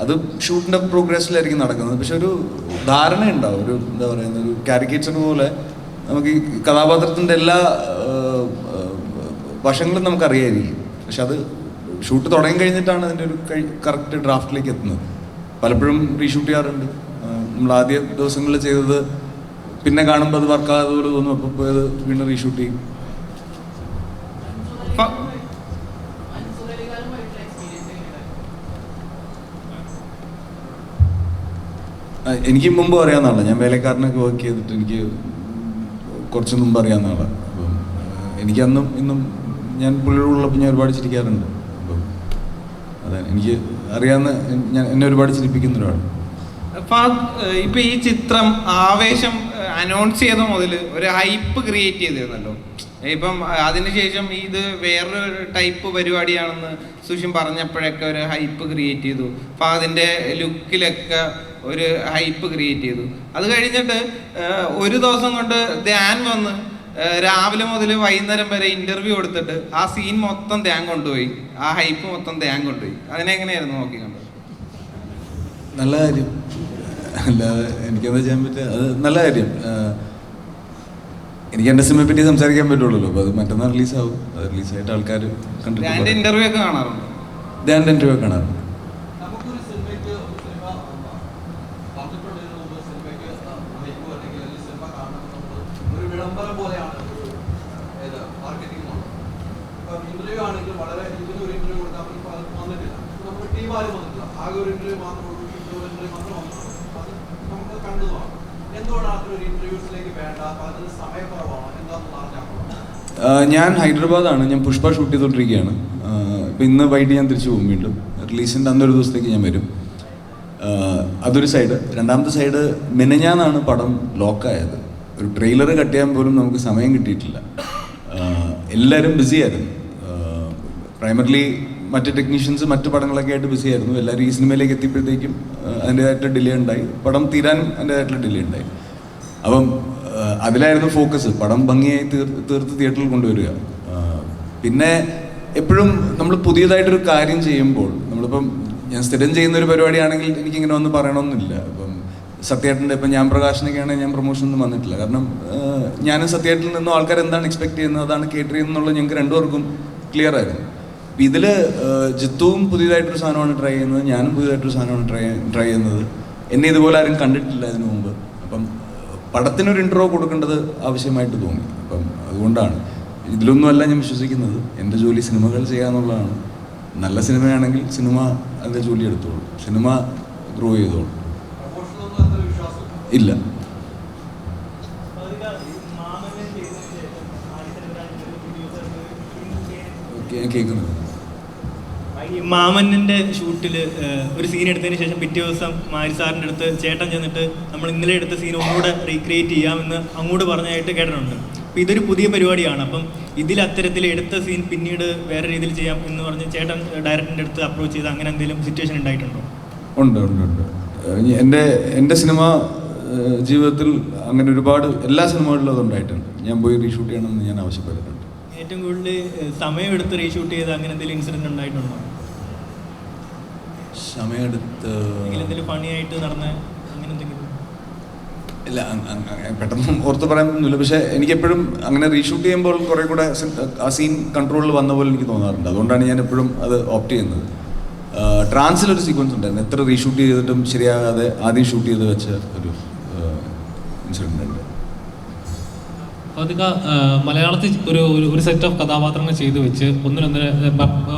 അത് ഷൂട്ടിൻ്റെ പ്രോഗ്രസ്സിലായിരിക്കും നടക്കുന്നത്. പക്ഷെ ഒരു ധാരണ ഉണ്ടാവും. ഒരു എന്താ പറയുന്നത് ഒരു കാരിക്കേച്ചർ പോലെ നമുക്ക് ഈ കഥാപാത്രത്തിൻ്റെ എല്ലാ വശങ്ങളും നമുക്കറിയായിരിക്കും. പക്ഷെ അത് ഷൂട്ട് തുടങ്ങി കഴിഞ്ഞിട്ടാണ് അതിൻ്റെ ഒരു കറക്റ്റ് ഡ്രാഫ്റ്റിലേക്ക് എത്തുന്നത്. പലപ്പോഴും റീഷൂട്ട് ചെയ്യാറുണ്ട്. നമ്മൾ ആദ്യ ദിവസങ്ങളിൽ ചെയ്തത് പിന്നെ കാണുമ്പോൾ അത് വർക്കാകാതെ പോലെ തോന്നും. അപ്പോൾ പോയത് വീണ്ടും റീഷൂട്ട് ചെയ്യും. എനിക്ക് മുമ്പ് അറിയാവുന്നതാണ്. ഞാൻ വേലക്കാരനൊക്കെ വർക്ക് ചെയ്തിട്ട് എനിക്ക് കുറച്ച് മുമ്പ് അറിയാവുന്ന ആളാണ്. അപ്പം എനിക്ക് അന്നും ഇന്നും ഞാൻ പുള്ളിയോടുള്ളപ്പോൾ ഞാൻ ഒരുപാട് ചിരിക്കാറുണ്ട്. അപ്പം അതെ, എനിക്ക് അറിയാവുന്ന എന്നെ ഒരുപാട് ചിരിപ്പിക്കുന്ന ഒരാളാണ്. ഇപ്പൊ ഈ ചിത്രം ആവേശം അനൗൺസ് ചെയ്ത മുതൽ ഒരു ഹൈപ്പ് ക്രിയേറ്റ് ചെയ്തിരുന്നല്ലോ. ഇപ്പം അതിനുശേഷം ഇത് വേറൊരു ടൈപ്പ് പരിപാടിയാണെന്ന് സുഷിൻ പറഞ്ഞപ്പോഴൊക്കെ ഒരു ഹൈപ്പ് ക്രിയേറ്റ് ചെയ്തു. അപ്പം അതിൻ്റെ ലുക്കിലൊക്കെ ഒരു ഹൈപ്പ് ക്രിയേറ്റ് ചെയ്തു. അത് കഴിഞ്ഞിട്ട് ഒരു ദിവസം കൊണ്ട് ധ്യാൻ വന്ന് രാവിലെ മുതൽ വൈകുന്നേരം വരെ ഇൻ്റർവ്യൂ കൊടുത്തിട്ട് ആ സീൻ മൊത്തം ധ്യാൻ കൊണ്ടുപോയി, ആ ഹൈപ്പ് മൊത്തം ധ്യാൻ കൊണ്ടുപോയി. അതിനെങ്ങനെയായിരുന്നു നോക്കി കണ്ടത്? നല്ല കാര്യം. അല്ലാതെ എനിക്കെന്താ ചെയ്യാൻ പറ്റുക? അത് നല്ല കാര്യം. എനിക്ക് എൻ്റെ സിനിമയെ പറ്റി സംസാരിക്കാൻ പറ്റുള്ളൂ. അപ്പോൾ അത് മറ്റന്നാൾ റിലീസാവും. അത് റിലീസായിട്ട് ആൾക്കാർ കണ്ടിട്ട് ഇന്റർവ്യൂ ഒക്കെ കാണാറുണ്ട്. ധ്യാൻ്റെ ഇൻ്റർവ്യൂ ഒക്കെ കാണാറുണ്ട്. നമുക്കൊരു സിനിമയ്ക്ക് സിനിമ പറഞ്ഞിട്ടുള്ളതിന് മുമ്പ് സിനിമയ്ക്ക് ഹൈപ്പ് അല്ലെങ്കിൽ സിനിമ കാണണമെന്നുള്ളത് ഒരു വിളംബരം പോലെയാണ് ഏത് മാർക്കറ്റിംഗ് എന്നുള്ളത്. ഇപ്പം ഇൻ്റർവ്യൂ ആണെങ്കിൽ വളരെ ഇതിനൊരു ഇൻ്റർവ്യൂ കൊടുക്കാൻ വന്നിട്ടില്ല. നമുക്ക് ടീമാരും വന്നിട്ടില്ല. ആകെ ഒരു ഇൻ്റർവ്യൂ മാത്രമേ ഉള്ളൂ. ഇൻ്റർവ്യൂ മാത്രം വന്നിട്ടുള്ളൂ. അത് നമുക്ക് കണ്ടതുമാണ്. എന്തുകൊണ്ടാണ് അത്ര ഇന്റർവ്യൂസിലേക്ക് വേണ്ട? അതിന് സമയക്കുറവാണ് എന്താണെന്ന് അറിഞ്ഞാൽ. ഞാൻ ഹൈദരാബാദാണ്. ഞാൻ പുഷ്പ ഷൂട്ട് ചെയ്തുകൊണ്ടിരിക്കുകയാണ്. ഇപ്പം ഇന്ന് വൈകിട്ട് ഞാൻ തിരിച്ചു പോകും. വീണ്ടും റിലീസിൻ്റെ അന്നൊരു ദിവസത്തേക്ക് ഞാൻ വരും. അതൊരു സൈഡ്. രണ്ടാമത്തെ സൈഡ്, മിനിഞ്ഞാന്നാണ് പടം ലോക്കായത്. ഒരു ട്രെയിലർ കട്ട് ചെയ്യാൻ പോലും നമുക്ക് സമയം കിട്ടിയിട്ടില്ല. എല്ലാവരും ബിസിയായിരുന്നു. പ്രൈമറിലി മറ്റ് ടെക്നീഷ്യൻസ് മറ്റു പടങ്ങളൊക്കെ ആയിട്ട് ബിസി ആയിരുന്നു. എല്ലാവരും ഈ സിനിമയിലേക്ക് എത്തിയപ്പോഴത്തേക്കും അതിൻ്റേതായിട്ടുള്ള ഡിലേ ഉണ്ടായി. പടം തീരാനും അതിൻ്റേതായിട്ടുള്ള ഡിലേ ഉണ്ടായി. അപ്പം അതിലായിരുന്നു ഫോക്കസ്. പടം ഭംഗിയായി തീർത്ത് തിയേറ്ററിൽ കൊണ്ടുവരിക. പിന്നെ എപ്പോഴും നമ്മൾ പുതിയതായിട്ടൊരു കാര്യം ചെയ്യുമ്പോൾ നമ്മളിപ്പം ഞാൻ സ്ഥിരം ചെയ്യുന്നൊരു പരിപാടിയാണെങ്കിൽ എനിക്കിങ്ങനെ ഒന്നും പറയണമെന്നില്ല. അപ്പം സത്യേട്ടൻ്റെ ഇപ്പം ഞാൻ പ്രകാശനൊക്കെയാണെങ്കിൽ ഞാൻ പ്രൊമോഷനൊന്നും വന്നിട്ടില്ല. കാരണം ഞാനും സത്യേട്ടനിൽ നിന്നും ആൾക്കാർ എന്താണ് എക്സ്പെക്ട് ചെയ്യുന്നത്, അതാണ് കേട്ടർ ചെയ്യുന്നുള്ളത് ഞങ്ങൾക്ക് രണ്ടുപേർക്കും ക്ലിയർ ആയിരുന്നു. അപ്പം ഇതിൽ ജിത്തുവും പുതിയതായിട്ടൊരു സാധനമാണ് ട്രൈ ചെയ്യുന്നത്, ഞാനും പുതിയതായിട്ടൊരു സാധനമാണ് ട്രൈ ചെയ്യുന്നത്. എന്നെ ഇതുപോലെ ആരും കണ്ടിട്ടില്ല ഇതിനു മുമ്പ്. അപ്പം പടത്തിനൊരു ഇൻട്രോ കൊടുക്കേണ്ടത് ആവശ്യമായിട്ട് തോന്നി. അപ്പം അതുകൊണ്ടാണ് ഇതിലൊന്നുമല്ല ഞാൻ വിശ്വസിക്കുന്നത്. എൻ്റെ ജോലി സിനിമകൾ ചെയ്യുക എന്നുള്ളതാണ്. നല്ല സിനിമയാണെങ്കിൽ സിനിമ അതിൻ്റെ ജോലി എടുത്തോളൂ, സിനിമ ഗ്രോ ചെയ്തോളൂ. ഇല്ല. കേൾക്കുന്നത് ഈ മാമന്നൻ്റെ ഷൂട്ടിൽ ഒരു സീൻ എടുത്തതിന് ശേഷം പിറ്റേ ദിവസം മാരി സാറിൻ്റെ അടുത്ത് ചേട്ടൻ ചെന്നിട്ട് നമ്മൾ ഇന്നലെ എടുത്ത സീൻ ഒന്നുകൂടെ റീക്രിയേറ്റ് ചെയ്യാമെന്ന് അങ്ങോട്ട് പറഞ്ഞതായിട്ട് കേട്ടിട്ടുണ്ട്. അപ്പോൾ ഇതൊരു പുതിയ പരിപാടിയാണ്. അപ്പം ഇതിൽ അത്തരത്തിൽ എടുത്ത സീൻ പിന്നീട് വേറെ രീതിയിൽ ചെയ്യാം എന്ന് പറഞ്ഞ് ചേട്ടൻ ഡയറക്ടറിൻ്റെ അടുത്ത് അപ്രോച്ച് ചെയ്ത് അങ്ങനെ എന്തെങ്കിലും സിറ്റുവേഷൻ ഉണ്ടായിട്ടുണ്ടോ? ഉണ്ട്. എൻ്റെ സിനിമ ജീവിതത്തിൽ അങ്ങനെ ഒരുപാട് എല്ലാ സിനിമകളിലും അതുണ്ടായിട്ടുണ്ട്. ഞാൻ പോയി റീഷൂട്ട് ചെയ്യണമെന്ന് ഞാൻ ആവശ്യപ്പെട്ടിട്ടുണ്ട്. ഏറ്റവും കൂടുതൽ സമയമെടുത്ത് റീഷൂട്ട് ചെയ്ത് അങ്ങനെ എന്തെങ്കിലും ഇൻസിഡൻറ്റ് ഉണ്ടായിട്ടുണ്ടോ? സമയമെടുത്ത് എന്തെങ്കിലും ഫണിയായിട്ട് നടന്ന അങ്ങനെ എന്തെങ്കിലും? ഇല്ല, പെട്ടെന്ന് ഓർത്ത് പറയാനൊന്നുമില്ല. പക്ഷേ എനിക്കെപ്പോഴും അങ്ങനെ റീഷൂട്ട് ചെയ്യുമ്പോൾ കുറേ കൂടെ ആ സീൻ കൺട്രോളിൽ വന്ന പോലെ എനിക്ക് തോന്നാറുണ്ട്. അതുകൊണ്ടാണ് ഞാൻ എപ്പോഴും അത് ഓപ്റ്റ് ചെയ്യുന്നത്. ട്രാൻസിലൊരു സീക്വൻസ് ഉണ്ടായിരുന്നു, എത്ര റീഷൂട്ട് ചെയ്തിട്ടും ശരിയാകാതെ ആദ്യം ഷൂട്ട് ചെയ്ത് വെച്ച ഒരു ഇൻസിഡൻ്റ് ഉണ്ട്. ഫാദിക, മലയാളത്തിൽ ഒരു സെറ്റ് ഓഫ് കഥാപാത്രങ്ങൾ ചെയ്തു വെച്ച് ഒന്നിനൊന്നിന്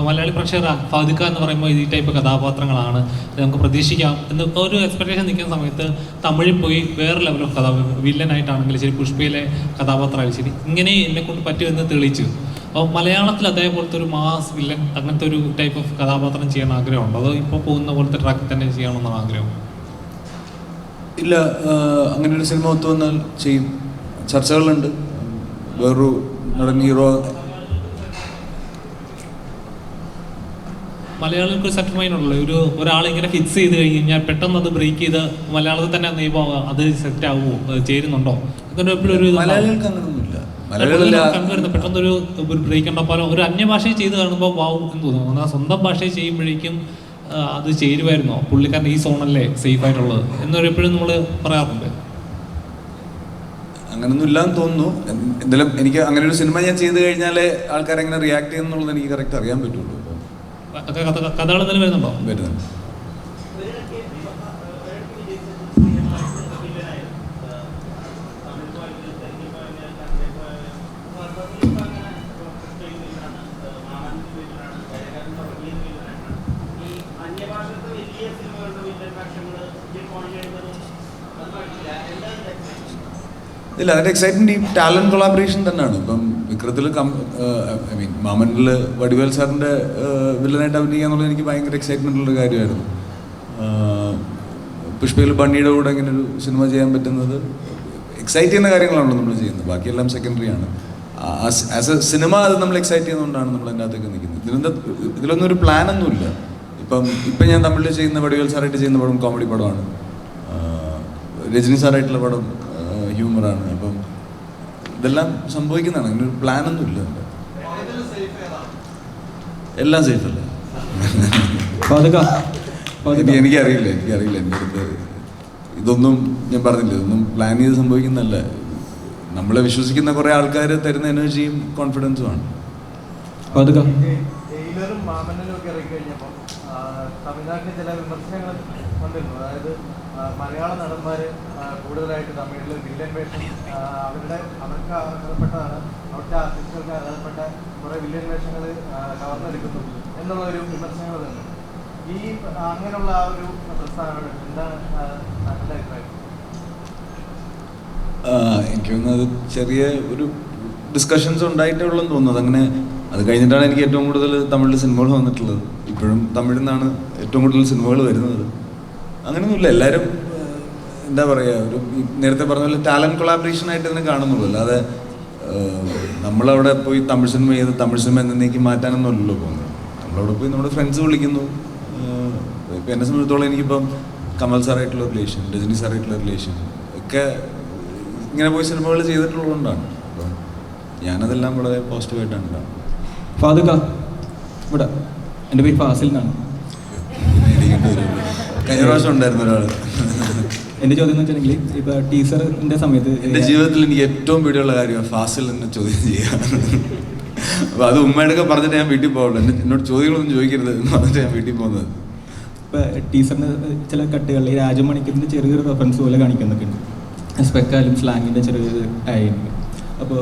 മലയാളി പ്രേക്ഷകർ ഫാദിക എന്ന് പറയുമ്പോൾ ഈ ടൈപ്പ് കഥാപാത്രങ്ങളാണ് നമുക്ക് പ്രതീക്ഷിക്കാം എന്ന് ഒരു എക്സ്പെക്ടേഷൻ നിൽക്കുന്ന സമയത്ത് തമിഴിൽ പോയി വേറെ ലെവൽ ഓഫ് വില്ലനായിട്ടാണെങ്കിലും ശരി, പുഷ്പയിലെ കഥാപാത്രമായാലും ശരി, ഇങ്ങനെ എന്നെക്കൊണ്ട് പറ്റുമെന്ന് തെളിയിച്ചു. അപ്പോൾ മലയാളത്തിൽ അതേപോലത്തെ ഒരു മാസ് വില്ലൻ അങ്ങനത്തെ ഒരു ടൈപ്പ് ഓഫ് കഥാപാത്രം ചെയ്യാൻ ആഗ്രഹമുണ്ടോ, അതോ ഇപ്പോൾ പോകുന്ന പോലത്തെ ട്രാക്കിൽ തന്നെ ചെയ്യണമെന്നാണ് ആഗ്രഹം? ഇല്ല, അങ്ങനെ ഒരു സിനിമ ഒത്തു വന്നാൽ ചെയ്യും. ചർച്ചകളുണ്ട്. വേറൊരു നടൻ ഹീറോ മലയാളികൾക്ക് ഒരു സെറ്റിൽമെന്റ് ഉള്ളൂ. ഒരാളെ ഇങ്ങനെ ഫിക്സ് ചെയ്ത് കഴിഞ്ഞാൽ പെട്ടെന്ന് അത് ബ്രേക്ക് ചെയ്ത് മലയാളത്തിൽ തന്നെ അത് സെറ്റ് ആവുമോ, ചേരുന്നുണ്ടോ? അങ്ങനെ എപ്പോഴും ഒരു കണ്ടുവരുന്നത് പെട്ടെന്നൊരു ബ്രേക്ക് ഉണ്ടപ്പോൾ ഒരു അന്യഭാഷയിൽ ചെയ്ത് കാണുമ്പോൾ വാവും എന്ന് തോന്നുന്നു. എന്നാൽ സ്വന്തം ഭാഷയിൽ ചെയ്യുമ്പോഴേക്കും അത് ചേരുമായിരുന്നോ, പുള്ളിക്കാരൻ ഈ സോണല്ലേ സേഫ് ആയിട്ടുള്ളത് എന്നൊരു എപ്പോഴും നമ്മൾ പറയാറുണ്ട്. അങ്ങനൊന്നും ഇല്ലാന്ന് തോന്നുന്നു. എന്തായാലും എനിക്ക് അങ്ങനെ ഒരു സിനിമ ഞാൻ ചെയ്ത് കഴിഞ്ഞാലേ ആൾക്കാരെങ്ങനെ റിയാക്ട് ചെയ്യുന്നുള്ളത് എനിക്ക് കറക്റ്റ് അറിയാൻ പറ്റുള്ളൂ. കഥകൾ എന്തെങ്കിലും വരുന്നുണ്ടോ? വരുന്നുണ്ട്. ഇല്ല, അതിൻ്റെ എക്സൈറ്റ്മെൻറ്റ് ഈ ടാലൻറ്റ് കൊളാബറേഷൻ തന്നെയാണ്. ഇപ്പം വിക്രത്തിൽ ഐ മീൻ മാമനിൽ വടിവേൽ സാറിൻ്റെ വില്ലനായിട്ട് അഭിനയിക്കുക എന്നുള്ളത് എനിക്ക് ഭയങ്കര എക്സൈറ്റ്മെൻറ്റുള്ള കാര്യമായിരുന്നു. പുഷ്പയിൽ ബണ്ണിയുടെ കൂടെ ഇങ്ങനെ ഒരു സിനിമ ചെയ്യാൻ പറ്റുന്നത് എക്സൈറ്റ് ചെയ്യുന്ന കാര്യങ്ങളാണല്ലോ നമ്മൾ ചെയ്യുന്നത്, ബാക്കിയെല്ലാം സെക്കൻഡറി ആണ്. ആസ് എ സിനിമ അത് നമ്മൾ എക്സൈറ്റ് ചെയ്യുന്നതുകൊണ്ടാണ് നമ്മൾ അതിൻ്റെ അകത്തേക്ക് നിൽക്കുന്നത്. ഇതിലൊന്നും ഒരു പ്ലാനൊന്നുമില്ല. ഇപ്പം ഞാൻ തമിഴിൽ ചെയ്യുന്ന വടിവേൽ സാറായിട്ട് ചെയ്യുന്ന പടം കോമഡി പടമാണ്, രജനി സാറായിട്ടുള്ള പടം ഹ്യൂമറാണ്. അപ്പം ഇതെല്ലാം സംഭവിക്കുന്നതാണ്, അങ്ങനെ ഒരു പ്ലാനൊന്നുമില്ല. എല്ലാം സേഫ് അല്ലേ? എനിക്കറിയില്ല. എൻ്റെ അടുത്ത് ഇതൊന്നും ഞാൻ പറഞ്ഞില്ല, ഇതൊന്നും പ്ലാൻ ചെയ്ത് സംഭവിക്കുന്നതല്ല. നമ്മളെ വിശ്വസിക്കുന്ന കുറേ ആൾക്കാർ തരുന്ന എനർജിയും കോൺഫിഡൻസുമാണ്. ജയിലറും മാമന്നനും ഒക്കെ ഇറങ്ങി കഴിഞ്ഞപ്പം തമിഴ്നാട്ടിൽ ചില വിമർശനങ്ങൾ വന്നിരുന്നു. അതായത് മലയാള നടന്മാർ കൂടുതലായിട്ട് തമിഴിൽ വില്ലൻ വേഷം അവർക്ക് അർഹതപ്പെട്ടതാണ്, അവിടുത്തെ ആർട്ടിസ്റ്റുകൾക്ക് അർഹതപ്പെട്ട കുറേ വില്ലൻ വേഷങ്ങൾ കവർന്നെടുക്കുന്നു എന്നുള്ള ഒരു വിമർശനങ്ങൾ തന്നെ. ഈ അങ്ങനെയുള്ള ആ ഒരു പ്രസ്താവന എന്താണ് താങ്കളുടെ അഭിപ്രായം? എനിക്ക് തോന്നുന്നത് ചെറിയ ഒരു ഡിസ്കഷൻസ് ഉണ്ടായിട്ടേ ഉള്ളെന്ന് തോന്നുന്നത്. അങ്ങനെ അത് കഴിഞ്ഞിട്ടാണ് എനിക്ക് ഏറ്റവും കൂടുതൽ തമിഴിൽ സിനിമകൾ വന്നിട്ടുള്ളത്. ഇപ്പോഴും തമിഴിൽ നിന്നാണ് ഏറ്റവും കൂടുതൽ സിനിമകൾ വരുന്നത്. അങ്ങനെയൊന്നുമില്ല, എല്ലാവരും എന്താ പറയുക, ഒരു നേരത്തെ പറഞ്ഞ പോലെ ടാലൻറ്റ് കൊളാബറേഷനായിട്ട് തന്നെ കാണുന്നുള്ളൂ. അല്ലാതെ നമ്മളവിടെ പോയി തമിഴ് സിനിമ ചെയ്ത് തമിഴ് സിനിമ എന്നേക്ക് മാറ്റാനൊന്നുമല്ലല്ലോ പോകുന്നത്. നമ്മളവിടെ പോയി നമ്മുടെ ഫ്രണ്ട്സ് വിളിക്കുന്നു. ഇപ്പം എന്നെ സംബന്ധിച്ചിടത്തോളം എനിക്കിപ്പം കമൽ സാറായിട്ടുള്ള റിലേഷൻ, രജനി സാറായിട്ടുള്ള റിലേഷൻ ഒക്കെ ഇങ്ങനെ പോയി സിനിമകൾ ചെയ്തിട്ടുള്ളതുകൊണ്ടാണ്. അപ്പം ഞാനതെല്ലാം വളരെ പോസിറ്റീവായിട്ടാണ് ഉണ്ടാകുന്നത്. ഫാദിക, ഇവിടെ എൻ്റെ പേര് ഫാസിൽ എന്നാണ്. കഴിഞ്ഞ പ്രാവശ്യം ഉണ്ടായിരുന്നു ഒരാൾ. എൻ്റെ ചോദ്യം എന്ന് വെച്ചിട്ടുണ്ടെങ്കിൽ ഇപ്പോൾ ടീസറിൻ്റെ സമയത്ത് എൻ്റെ ജീവിതത്തിൽ എനിക്ക് ഏറ്റവും പേടിയുള്ള കാര്യമാണ് ഫാസിൽ എന്നെ ചോദ്യം ചെയ്യുക. അപ്പോൾ അത് ഉമ്മയോടൊക്കെ പറഞ്ഞിട്ട് ഞാൻ വീട്ടിൽ പോകുള്ളൂ. എന്നോട് ചോദ്യങ്ങളൊന്നും ചോദിക്കരുത് എന്ന് പറഞ്ഞിട്ട് ഞാൻ വീട്ടിൽ പോകുന്നത്. ഇപ്പോൾ ടീസറിന് ചില കട്ടുകളിൽ രാജമണിക്കത്തിൻ്റെ ചെറിയൊരു റെഫറൻസ് പോലെ കാണിക്കുന്നൊക്കെ ഉണ്ട്, സ്പെക്കാലും സ്ലാങ്ങിൻ്റെ ചെറിയൊരു ആയിരിക്കും. അപ്പോൾ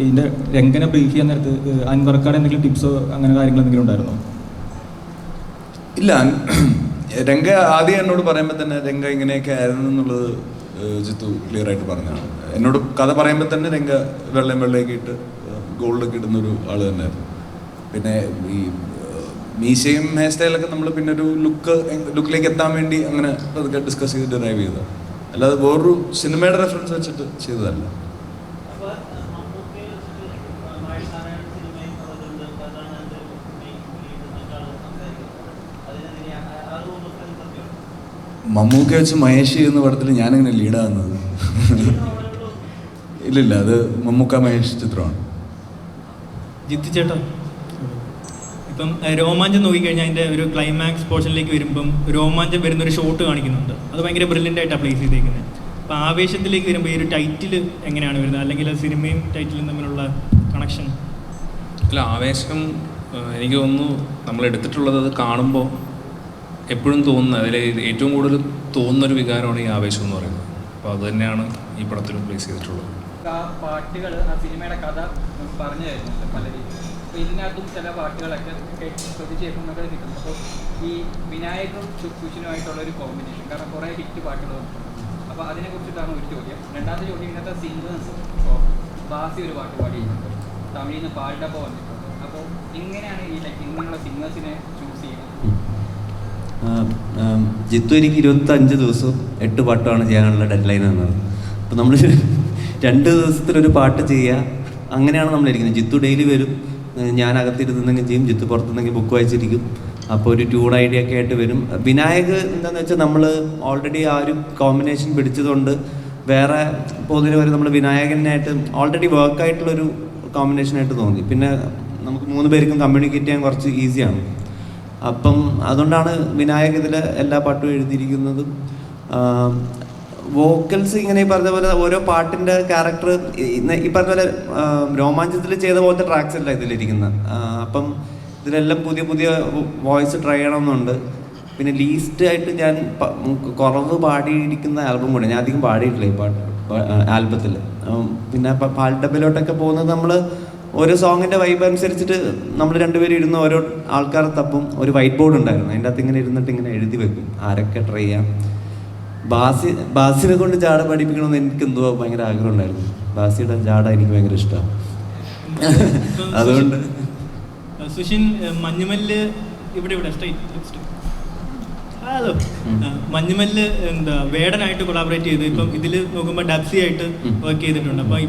ഇതിൻ്റെ രംഗനെ ബ്രീഫ് ചെയ്യാൻ നേരത്ത് അൻവർക്കാട് എന്തെങ്കിലും ടിപ്സോ അങ്ങനെ കാര്യങ്ങൾ എന്തെങ്കിലും ഉണ്ടായിരുന്നോ? ഇല്ല, രംഗ ആദ്യം എന്നോട് പറയുമ്പോൾ തന്നെ രംഗ ഇങ്ങനെയൊക്കെ ആയിരുന്നു എന്നുള്ളത് ജിത്തു ക്ലിയർ ആയിട്ട് പറഞ്ഞതാണ്. എന്നോട് കഥ പറയുമ്പോൾ തന്നെ രംഗ വെള്ളയൊക്കെ ഇട്ട് ഗോൾഡൊക്കെ ഇടുന്നൊരു ആൾ തന്നെയായിരുന്നു. പിന്നെ ഈ മീശയും ഹെയർ സ്റ്റൈലൊക്കെ നമ്മൾ പിന്നെ ഒരു ലുക്കിലേക്ക് എത്താൻ വേണ്ടി അങ്ങനെ അതൊക്കെ ഡിസ്കസ് ചെയ്ത് ഡ്രൈവ് ചെയ്തതാണ്, അല്ലാതെ വേറൊരു സിനിമയുടെ റെഫറൻസ് വെച്ചിട്ട് ചെയ്തതല്ല. മമ്മൂക്ക വെച്ച് മഹേഷ് എന്ന പടത്തിൽ ഞാനിങ്ങനെ ലീഡാകുന്നത് ഇല്ലില്ല, അത് മമ്മൂക്ക മഹേഷ് ചിത്രമാണ്. ജിത്തു ചേട്ടാ, ഇപ്പം രോമാഞ്ചം നോക്കിക്കഴിഞ്ഞാൽ അതിൻ്റെ ഒരു ക്ലൈമാക്സ് പോർഷനിലേക്ക് വരുമ്പം രോമാഞ്ചം വരുന്നൊരു ഷോട്ട് കാണിക്കുന്നുണ്ട്. അത് ഭയങ്കര ബ്രില്യൻ്റ് ആയിട്ടാണ് പ്ലേസ് ചെയ്തേക്കുന്നത്. അപ്പോൾ ആവേശത്തിലേക്ക് വരുമ്പോൾ ഈ ഒരു ടൈറ്റിൽ എങ്ങനെയാണ് വരുന്നത്, അല്ലെങ്കിൽ സിനിമയും ടൈറ്റിലും തമ്മിലുള്ള കണക്ഷൻ? അല്ല, ആവേശം എനിക്ക് തോന്നുന്നു നമ്മൾ എടുത്തിട്ടുള്ളത് അത് കാണുമ്പോൾ എപ്പോഴും തോന്നുന്നത്, അതിൽ ഏറ്റവും കൂടുതൽ തോന്നുന്നൊരു വികാരമാണ് ഈ ആവേശം എന്ന് പറയുന്നത്. അപ്പോൾ അത് തന്നെയാണ് ഈ പടത്തിലും പ്ലേസ് ചെയ്തിട്ടുള്ളത്. ആ പാട്ടുകൾ ആ സിനിമയുടെ കഥ പറഞ്ഞു തരുന്നുണ്ട് പല രീതിയിൽ. അപ്പോൾ ഇതിനകത്തും ചില പാട്ടുകളൊക്കെ ശ്രദ്ധിച്ചേക്കുന്നൊക്കെ കിട്ടുന്നു. അപ്പോൾ ഈ വിനായകും സുഷിനുമായിട്ടുള്ള ഒരു കോമ്പിനേഷൻ, കാരണം കുറേ ഹിറ്റ് പാട്ടുകളുണ്ട്. അപ്പോൾ അതിനെക്കുറിച്ചിട്ടാണ് ഒരു ചോദ്യം. രണ്ടാമത്തെ ചോദ്യം, ഇന്നത്തെ സിംഗേഴ്സ് ഇപ്പോൾ ബാസി ഒരു പാട്ട് പാടിയിട്ടുണ്ട്, തമിഴിൽ നിന്ന് പാടിട്ടപ്പോൾ വന്നിട്ടുണ്ട്. അപ്പോൾ എങ്ങനെയാണ് ഈ ഇങ്ങനെയുള്ള സിംഗേഴ്സിനെ ചൂസ് ചെയ്യുന്നത്? ജിത്തു എനിക്ക് 25 ദിവസവും 8 പാട്ടാണ് ചെയ്യാനുള്ള ഡെഡ് ലൈൻ എന്നത്. അപ്പോൾ നമ്മൾ 2 ദിവസത്തിലൊരു പാട്ട് ചെയ്യുക, അങ്ങനെയാണ് നമ്മളിരിക്കുന്നത്. ജിത്തു ഡെയിലി വരും, ഞാൻ അകത്തിരുന്നെങ്കിൽ ചെയ്യും, ജിത്തു പുറത്തുനിന്നെങ്കിൽ ബുക്ക് വായിച്ചിരിക്കും. അപ്പോൾ ഒരു ട്യൂൺ ഐഡിയ ഒക്കെ ആയിട്ട് വരും. വിനായക് എന്താണെന്ന് വെച്ചാൽ നമ്മൾ ഓൾറെഡി ആ ഒരു കോമ്പിനേഷൻ പിടിച്ചതുകൊണ്ട് വേറെ പോകുന്നതിന് വരെ നമ്മൾ വിനായകനായിട്ട് ഓൾറെഡി വർക്കായിട്ടുള്ളൊരു കോമ്പിനേഷനായിട്ട് തോന്നി. പിന്നെ നമുക്ക് 3 പേർക്കും കമ്മ്യൂണിക്കേറ്റ് ചെയ്യാൻ കുറച്ച് ഈസിയാണ്. അപ്പം അതുകൊണ്ടാണ് വിനായക് ഇതിൽ എല്ലാ പാട്ടും എഴുതിയിരിക്കുന്നതും. വോക്കൽസ് ഇങ്ങനെ ഈ പറഞ്ഞ പോലെ ഓരോ പാട്ടിൻ്റെ ക്യാരക്ടർ ഈ പറഞ്ഞ പോലെ രോമാഞ്ചത്തിൽ ചെയ്ത പോലത്തെ ട്രാക്സ് അല്ല ഇതിലിരിക്കുന്നത്. അപ്പം ഇതിലെല്ലാം പുതിയ പുതിയ വോയിസ് ട്രൈ ചെയ്യണമെന്നുണ്ട്. പിന്നെ ലീസ്റ്റ് ആയിട്ട് ഞാൻ കുറവ് പാടിയിരിക്കുന്ന ആൽബം കൂടെ, ഞാൻ അധികം പാടിയിട്ടില്ല ഈ പാട്ട് ആൽബത്തിൽ. പിന്നെ പാൽഡബിലോട്ടൊക്കെ പോകുന്നത് നമ്മൾ ഓരോ സോങ്ങിൻ്റെ വൈബ് അനുസരിച്ചിട്ട് നമ്മൾ 2 പേരും ഇരുന്ന് ഓരോ ആൾക്കാർ തപ്പും. ഒരു വൈറ്റ് ബോർഡ് ഉണ്ടായിരുന്നു, അതിൻ്റെ അകത്ത് ഇങ്ങനെ ഇരുന്നിട്ട് ഇങ്ങനെ എഴുതി വെക്കും ആരൊക്കെ ട്രൈ ചെയ്യാം. ബാസിനെ കൊണ്ട് ജാട പഠിപ്പിക്കണമെന്ന് എനിക്ക് എന്തോ ഭയങ്കര ആഗ്രഹം ഉണ്ടായിരുന്നു. ബാസിയുടെ ജാട എനിക്ക് ഭയങ്കര ഇഷ്ടമാണ്. അതുകൊണ്ട് സുഷിൻ മഞ്ഞുമല്ല് ഇവിടെ സ്ട്രൈറ്റ് ഹലോ മഞ്ഞുമല്ല് എന്താ വേടനായിട്ട് കൊളാബറേറ്റ് ചെയ്ത് ഇപ്പം ഇതിൽ നോക്കുമ്പോൾ ഡബ്സി ആയിട്ട് വർക്ക് ചെയ്തിട്ടുണ്ട്. അപ്പോൾ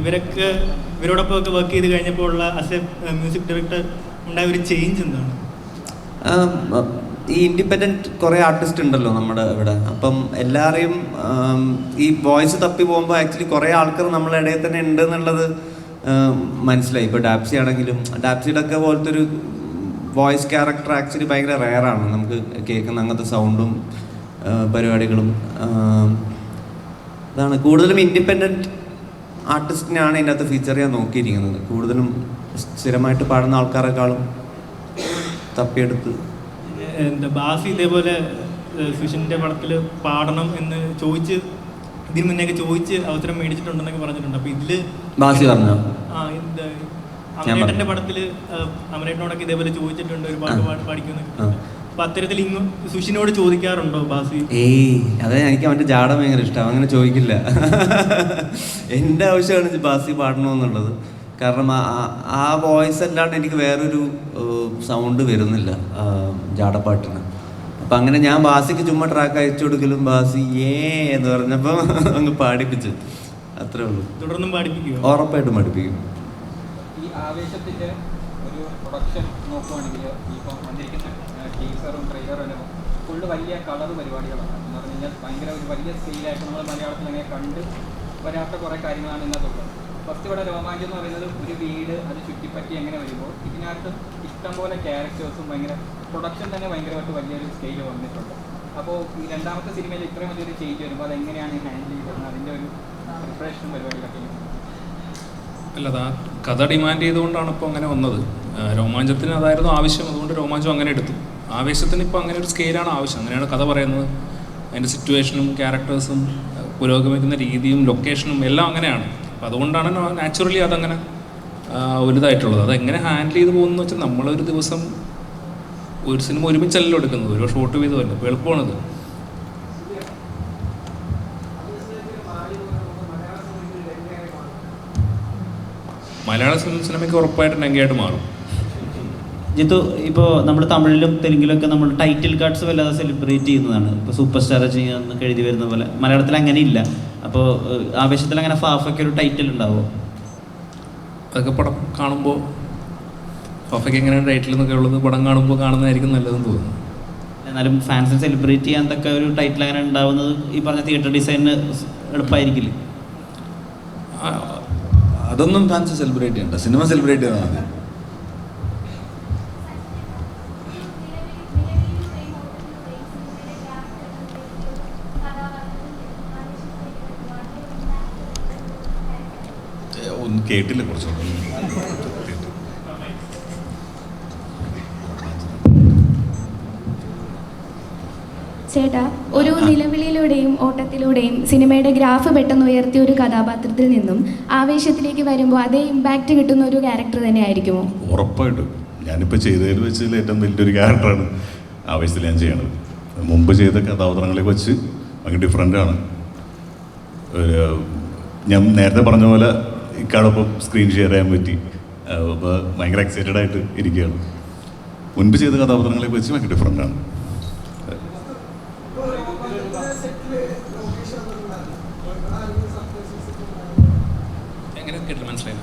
ഇവരോടൊപ്പം ഒക്കെ വർക്ക് ചെയ്ത് കഴിഞ്ഞപ്പോൾ ഉള്ള ആസ് എ മ്യൂസിക് ഡയറക്ടർ ഉണ്ടായ ഒരു ചേഞ്ച് എന്താണ്? ഈ ഇൻഡിപെൻഡൻറ്റ് കുറേ ആർട്ടിസ്റ്റ് ഉണ്ടല്ലോ നമ്മുടെ ഇവിടെ. അപ്പം എല്ലാവരെയും ഈ വോയിസ് തപ്പി പോകുമ്പോൾ ആക്ച്വലി കുറേ ആൾക്കാർ നമ്മളെ ഇടയിൽ തന്നെ ഉണ്ട് എന്നുള്ളത് മനസ്സിലായി. ഇപ്പോൾ ഡാപ്സി ആണെങ്കിലും ഡാപ്സിയുടെ ഒക്കെ പോലത്തെ ഒരു വോയിസ് ക്യാരക്ടർ ആക്ച്വലി ഭയങ്കര റെയറാണ് നമുക്ക് കേൾക്കുന്ന അങ്ങനത്തെ സൗണ്ടും പരിപാടികളും. അതാണ് കൂടുതലും ഇൻഡിപെൻഡൻറ്റ് ആർട്ടിസ്റ്റിനെയാണ് ഇതിനകത്ത് ഫീച്ചർ ചെയ്യാൻ നോക്കിയിരിക്കുന്നത്. കൂടുതലും സ്ഥിരമായിട്ട് പാടുന്ന ആൾക്കാരെക്കാളും തപ്പിയെടുത്ത്. എന്താ ബാസി ഇതേപോലെ സുഷിൻ്റെ പടത്തിൽ പാടണം എന്ന് ചോദിച്ച് ഇതിന് മുന്നേ ചോദിച്ച് അവസരം മേടിച്ചിട്ടുണ്ടെന്നൊക്കെ പറഞ്ഞിട്ടുണ്ട്. അപ്പോൾ ഇതിൽ ബാസി പറഞ്ഞോ? അമരേട്ടൻ്റെ പടത്തിൽ അമരേട്ടനോടൊക്കെ ഇതേപോലെ ചോദിച്ചിട്ടുണ്ട് ഒരു പാട്ട് പാടിക്കുന്നൊക്കെ. അപ്പൊ അത്തരത്തിൽ ഇങ്ങ് സുഷിനോട് ചോദിക്കാറുണ്ടോ ബാസി? അതെ, എനിക്ക് അവൻ്റെ ജാട ഭയങ്കര ഇഷ്ടമാണ്. അങ്ങനെ ചോദിക്കില്ല. എൻ്റെ ആവശ്യമാണ് ബാസി പാടണമെന്നുള്ളത്. കാരണം ആ വോയിസ് അല്ലാണ്ട് എനിക്ക് വേറൊരു സൗണ്ട് വരുന്നില്ല ജാടപ്പാട്ടിന്. അപ്പം അങ്ങനെ ഞാൻ ബാസിക്ക് ചുമ്മാ ട്രാക്ക് അയച്ചു കൊടുക്കലും ബാസി എന്ന് പറഞ്ഞപ്പോൾ അങ്ങ് പാടിപ്പിച്ചു, അത്രേ ഉള്ളൂ. തുടർന്നും പാടിപ്പിക്കുമോ? ഉറപ്പായിട്ടും പാടിപ്പിക്കും. ഈ ആവേശത്തിൻ്റെ ഒരു പ്രൊഡക്ഷൻ നോക്കുവാണെങ്കിൽ ഇപ്പം വന്നിരിക്കുന്ന ടീസറും ട്രെയിലറും ഫുള്ള് വലിയ കളർ പരിപാടികളാണ്. എന്ന് പറഞ്ഞു കഴിഞ്ഞാൽ ഭയങ്കര ഒരു വലിയ സ്കെയിലായിട്ട് നമ്മൾ മലയാളത്തിൽ അങ്ങനെ കണ്ട് വരാത്ത കുറേ കാര്യങ്ങളാണ് ഇന്നത്തുള്ളത്. ഫസ്റ്റ് ഇവിടെ രോമാഞ്ചം എന്ന് പറയുന്നത് ഒരു വീട് അത് ചുറ്റിപ്പറ്റി എങ്ങനെ വരുമ്പോൾ ഇതിനകത്ത് ഇഷ്ടംപോലെ ക്യാരക്ടേഴ്സും ഭയങ്കര പ്രൊഡക്ഷൻ തന്നെ ഭയങ്കരമായിട്ട് വലിയൊരു സ്കെയിൽ വന്നിട്ടുണ്ട്. അപ്പോൾ ഈ രണ്ടാമത്തെ സിനിമയിൽ ഇത്രയും വലിയൊരു ചേഞ്ച് വരുമ്പോൾ അതെങ്ങനെയാണ് ഹാൻഡിൽ ചെയ്തത്, അതിൻ്റെ ഒരു പ്രിപ്പറേഷൻ പരിപാടികളൊക്കെ? അല്ല, അത് ആ കഥ ഡിമാൻഡ് ചെയ്തുകൊണ്ടാണ് ഇപ്പോൾ അങ്ങനെ വന്നത്. രോമാഞ്ചത്തിന് അതായിരുന്നു ആവശ്യം, അതുകൊണ്ട് രോമാഞ്ചം അങ്ങനെ എടുത്തു. ആവേശത്തിന് ഇപ്പോൾ അങ്ങനെ ഒരു സ്കെയിലാണ് ആവശ്യം, അങ്ങനെയാണ് കഥ പറയുന്നത്. അതിൻ്റെ സിറ്റുവേഷനും ക്യാരക്ടേഴ്സും പുരോഗമിക്കുന്ന രീതിയും ലൊക്കേഷനും എല്ലാം അങ്ങനെയാണ്. അപ്പോൾ അതുകൊണ്ടാണ് നാച്ചുറലി അതങ്ങനെ വലുതായിട്ടുള്ളത്. അതെങ്ങനെ ഹാൻഡിൽ ചെയ്ത് പോകുന്നു വെച്ചാൽ, നമ്മളൊരു ദിവസം ഒരു സിനിമ ഒരുമിച്ചല്ലോ എടുക്കുന്നത്, ഒരു ഷോട്ട് വീതമല്ല. അപ്പോൾ എളുപ്പമാണത്. മലയാള സിനിമയ്ക്ക് ഉറപ്പായിട്ട് ലങ്കയായിട്ട് മാറും. ജിത്തു, ഇപ്പോൾ നമ്മൾ തമിഴിലും തെലുങ്കിലൊക്കെ നമ്മൾ ടൈറ്റിൽ കാർഡ്സ് വല്ലാതെ സെലിബ്രേറ്റ് ചെയ്യുന്നതാണ്. ഇപ്പോൾ സൂപ്പർ സ്റ്റാർ ചെയ്യാന്നൊക്കെ എഴുതി വരുന്ന പോലെ മലയാളത്തിൽ അങ്ങനെ ഇല്ല. അപ്പോൾ ആവേശത്തിൽ അങ്ങനെ ഫാഫയ്ക്ക് ഒരു ടൈറ്റിൽ ഉണ്ടാവുമോ? അതൊക്കെ പടം കാണുമ്പോൾ ഫാഫയ്ക്ക് എങ്ങനെയാണ് ടൈറ്റിൽ എന്നൊക്കെ ഉള്ളത് പടം കാണുമ്പോൾ കാണുന്നതായിരിക്കും നല്ലതെന്ന് തോന്നുന്നു. എന്നാലും ഫാൻസിനെ സെലിബ്രേറ്റ് ചെയ്യാൻ തക്ക ഒരു ടൈറ്റിൽ അങ്ങനെ ഉണ്ടാവുന്നത് ഈ പറഞ്ഞ തിയേറ്റർ ഡിസൈനിന് എളുപ്പമായിരിക്കില്ലേ? അതൊന്നും ഫാൻസ് സെലിബ്രേറ്റ് ചെയ്യണ്ട, സിനിമ സെലിബ്രേറ്റ് ചെയ്താൽ മതി. ഒന്നും കേട്ടില്ല, കുറച്ചുകൂടെ ചേട്ടാ, ഒരു നിലവിളിയിലൂടെയും ഓട്ടത്തിലൂടെയും സിനിമയുടെ ഗ്രാഫ് പെട്ടെന്ന് ഉയർത്തിയ ഒരു കഥാപാത്രത്തിൽ നിന്നും ആവേശത്തിലേക്ക് വരുമ്പോൾ അതേ ഇമ്പാക്റ്റ് കിട്ടുന്ന ഒരു ക്യാരക്ടർ തന്നെ ആയിരിക്കുമോ? ഉറപ്പായിട്ടും. ഞാനിപ്പോൾ ചെയ്തതിൽ വെച്ചതിൽ ഏറ്റവും വലിയൊരു ക്യാരക്ടറാണ് ആവേശത്തിൽ ഞാൻ ചെയ്യണത്. മുമ്പ് ചെയ്ത കഥാപാത്രങ്ങളെ വെച്ച് ഭയങ്കര ഡിഫറെൻ്റാണ്. ഞാൻ നേരത്തെ പറഞ്ഞ പോലെ ഇക്കാടൊപ്പം സ്ക്രീൻ ഷെയർ ചെയ്യാൻ പറ്റി. അപ്പോൾ ഭയങ്കര എക്സൈറ്റഡ് ആയിട്ട് ഇരിക്കുകയാണ്. മുൻപ് ചെയ്ത കഥാപാത്രങ്ങളെ വെച്ച് ഭയങ്കര ഡിഫറെൻ്റാണ്. എങ്ങനെ കേട്ടില്ല, മനസ്സിലായി?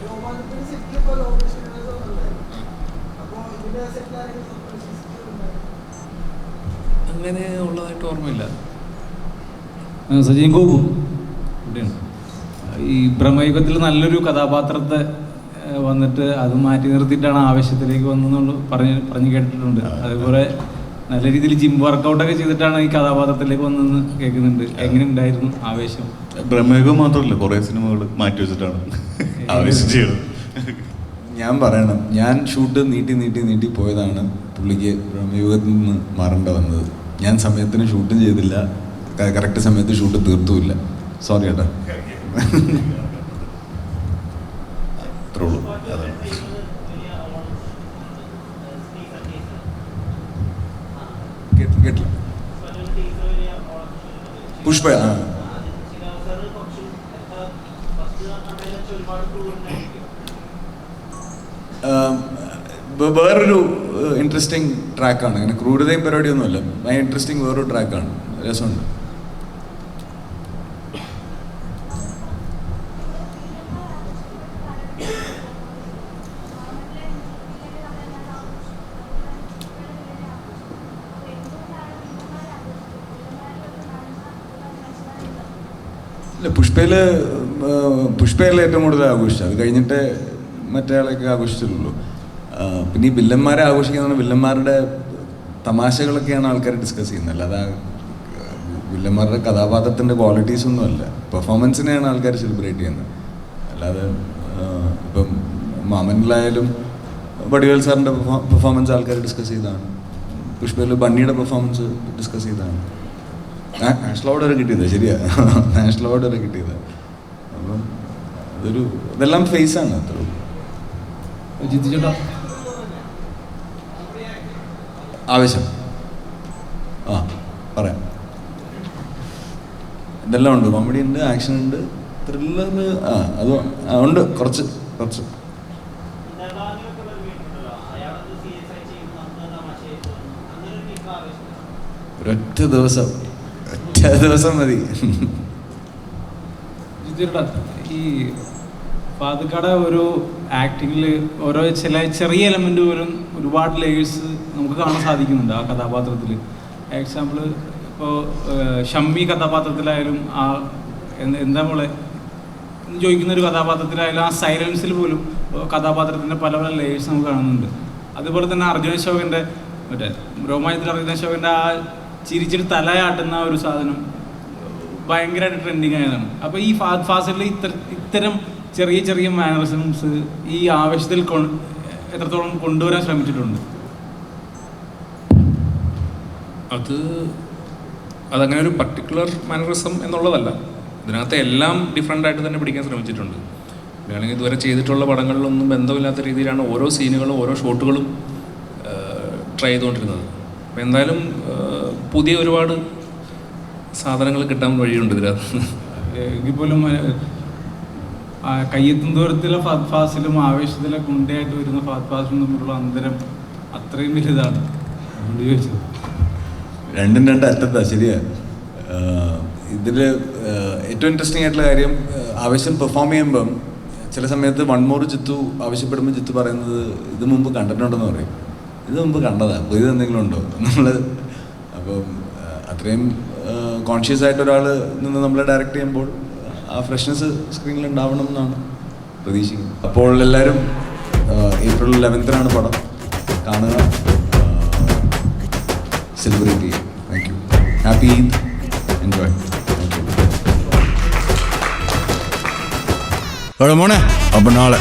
അങ്ങനെ ഉള്ളതായിട്ട് ഓർമ്മയില്ല. സജീൻ ഗോപു ഇവിടെയാണ്. ഈ ബ്രഹ്മയുഗത്തിൽ നല്ലൊരു കഥാപാത്രത്തെ വന്നിട്ട് അത് മാറ്റി നിർത്തിയിട്ടാണ് ആവേശത്തിലേക്ക് വന്നെന്നുള്ളത് പറഞ്ഞു കേട്ടിട്ടുണ്ട്. അതേപോലെ നല്ല രീതിയിൽ ജിം വർക്കൗട്ടൊക്കെ ചെയ്തിട്ടാണ് ഈ കഥാപാത്രത്തിലേക്ക് വന്നതെന്ന് കേൾക്കുന്നുണ്ട്. എങ്ങനെ ഉണ്ടായിരുന്നു ആവേശം? ബ്രഹ്മയുഗം മാത്രമല്ല, കുറേ സിനിമകൾ മാറ്റി വെച്ചിട്ടാണ് ആവേശം ചെയ്യണം. ഞാൻ പറയണം, ഞാൻ ഷൂട്ട് നീട്ടി പോയതാണ് പുള്ളിക്ക് ബ്രഹ്മയുഗത്തിൽ നിന്ന് മാറേണ്ട വന്നത്. ഞാൻ സമയത്തിന് ഷൂട്ടും ചെയ്തില്ല, കറക്റ്റ് സമയത്ത് ഷൂട്ട് തീർത്തുമില്ല. സോറി ഏട്ടാ. അത്രേ ഉള്ളൂ. കേട്ടില്ല. പുഷ്പ വേറൊരു ഇൻട്രസ്റ്റിംഗ് ട്രാക്കാണ്. അങ്ങനെ ക്രൂരതയും പരിപാടിയൊന്നുമല്ല, ഭയങ്കര ഇൻട്രസ്റ്റിംഗ് വേറൊരു ട്രാക്കാണ്. രസമുണ്ട്. ഇല്ല, പുഷ്പയിലെ ഏറ്റവും കൂടുതൽ ആഘോഷിച്ചു. അത് കഴിഞ്ഞിട്ട് മറ്റേ ആളൊക്കെ ആഘോഷിച്ചിട്ടുള്ളൂ. പിന്നെ ഈ വില്ലന്മാരെ ആഘോഷിക്കുന്ന വില്ലന്മാരുടെ തമാശകളൊക്കെയാണ് ആൾക്കാർ ഡിസ്കസ് ചെയ്യുന്നത്. അല്ലാതെ വില്ലന്മാരുടെ കഥാപാത്രത്തിൻ്റെ ക്വാളിറ്റീസ് ഒന്നും അല്ല, പെർഫോമൻസിനെയാണ് ആൾക്കാർ സെലിബ്രേറ്റ് ചെയ്യുന്നത്. അല്ലാതെ ഇപ്പം മാമനിലായാലും വടിവേൽ സാറിൻ്റെ പെർഫോമൻസ് ആൾക്കാർ ഡിസ്കസ് ചെയ്തതാണ്. പുഷ്പയിൽ ബണ്ണിയുടെ പെർഫോമൻസ് ഡിസ്കസ് ചെയ്തതാണ്. നാഷണൽ അവാർഡ് വരെ കിട്ടിയത്, ശരിയാ, നാഷണൽ അവാർഡ് വരെ കിട്ടിയത്. അപ്പം ഇതെല്ലാം ഫേസാണ്. അത്ര ആവേശം പറയാം. ഇതെല്ലാം ഉണ്ട്. കോമഡി ഉണ്ട്, ആക്ഷൻ ഉണ്ട്, ത്രില്ലർ അത് ഉണ്ട്, കുറച്ച് ഒരൊറ്റ ദിവസം മതി. ഈ ഫാദുക്കട ഒരു ആക്ടിങ്ങിൽ ഓരോ ചെറിയ എലമെന്റ് പോലും ഒരുപാട് ലേയേഴ്സ് നമുക്ക് കാണാൻ സാധിക്കുന്നുണ്ട് ആ കഥാപാത്രത്തിൽ. എക്സാമ്പിൾ ഇപ്പോൾ ഷമ്മി കഥാപാത്രത്തിലായാലും എന്താ മോളെ എന്ന് ചോദിക്കുന്ന ഒരു കഥാപാത്രത്തിലായാലും ആ സൈലൻസിൽ പോലും കഥാപാത്രത്തിൻ്റെ പല ലേയേഴ്സ് നമുക്ക് കാണുന്നുണ്ട്. അതുപോലെ തന്നെ അർജുന അശോകൻ്റെ മറ്റേ രോമാഞ്ചത്തിൽ അർജുന അശോകൻ്റെ ആ ചിരിച്ചിട്ട് തലയാട്ടുന്ന ഒരു സാധനം ഭയങ്കരമായിട്ട് ട്രെൻഡിങ് ആയതാണ്. അപ്പോൾ ഈ ഫഹദ് ഫാസിലിൽ ഇത്തരം ചെറിയ ചെറിയ മാനറിസംസ് ഈ ആവേശത്തിൽ എത്രത്തോളം കൊണ്ടുവരാൻ ശ്രമിച്ചിട്ടുണ്ട്? അതങ്ങനെ ഒരു പർട്ടിക്കുലർ മാനറിസം എന്നുള്ളതല്ല, ഇതിനകത്ത് എല്ലാം ഡിഫറെൻ്റ് ആയിട്ട് തന്നെ പിടിക്കാൻ ശ്രമിച്ചിട്ടുണ്ട്. വേണമെങ്കിൽ ഇതുവരെ ചെയ്തിട്ടുള്ള പടങ്ങളിലൊന്നും ബന്ധമില്ലാത്ത രീതിയിലാണ് ഓരോ സീനുകളും ഓരോ ഷോട്ടുകളും ട്രൈ ചെയ്തുകൊണ്ടിരുന്നത്. അപ്പോൾ എന്തായാലും പുതിയ ഒരുപാട് സാധനങ്ങൾ കിട്ടാൻ വഴിയുണ്ട് ഇതിനകത്ത്. എങ്കിൽ പോലും കയ്യെത്തും ദൂരത്തിലെ ഫഹദ് ഫാസിലും ആവേശത്തിലെ ഗുണ്ടയായിട്ട് വരുന്ന ഫഹദ് ഫാസിലും തമ്മിലുള്ള അന്തരം അത്രയും വലുതാണ്. അതുകൊണ്ട് ചോദിച്ചത്. രണ്ടും രണ്ട് അറ്റത്താ, ശരിയാ. ഇതിൽ ഏറ്റവും ഇൻട്രസ്റ്റിംഗ് ആയിട്ടുള്ള കാര്യം, ആവേശം പെർഫോം ചെയ്യുമ്പം ചില സമയത്ത് വൺ മോർ ജിത്തു ആവശ്യപ്പെടുമ്പോൾ ജിത്തു പറയുന്നത് ഇത് മുമ്പ് കണ്ടിട്ടുണ്ടെന്ന് പറയും. ഇത് മുമ്പ് കണ്ടതാ, പുതിയത് എന്തെങ്കിലും ഉണ്ടോ നമ്മൾ. അപ്പം അത്രയും കോൺഷ്യസ് ആയിട്ട് ഒരാൾ നിന്ന് നമ്മൾ ഡയറക്റ്റ് ചെയ്യുമ്പോൾ ആ ഫ്രഷ്നെസ് സ്ക്രീനിൽ ഉണ്ടാവണം എന്നാണ് പ്രതീക്ഷിക്കുന്നത്. അപ്പോൾ എല്ലാവരും April 11th പടം കാണുക, സെലിബ്രേറ്റ് ചെയ്യുക. Thank you. Happy Eid. Enjoy. Thank you. മോനെ അപ്പം നാളെ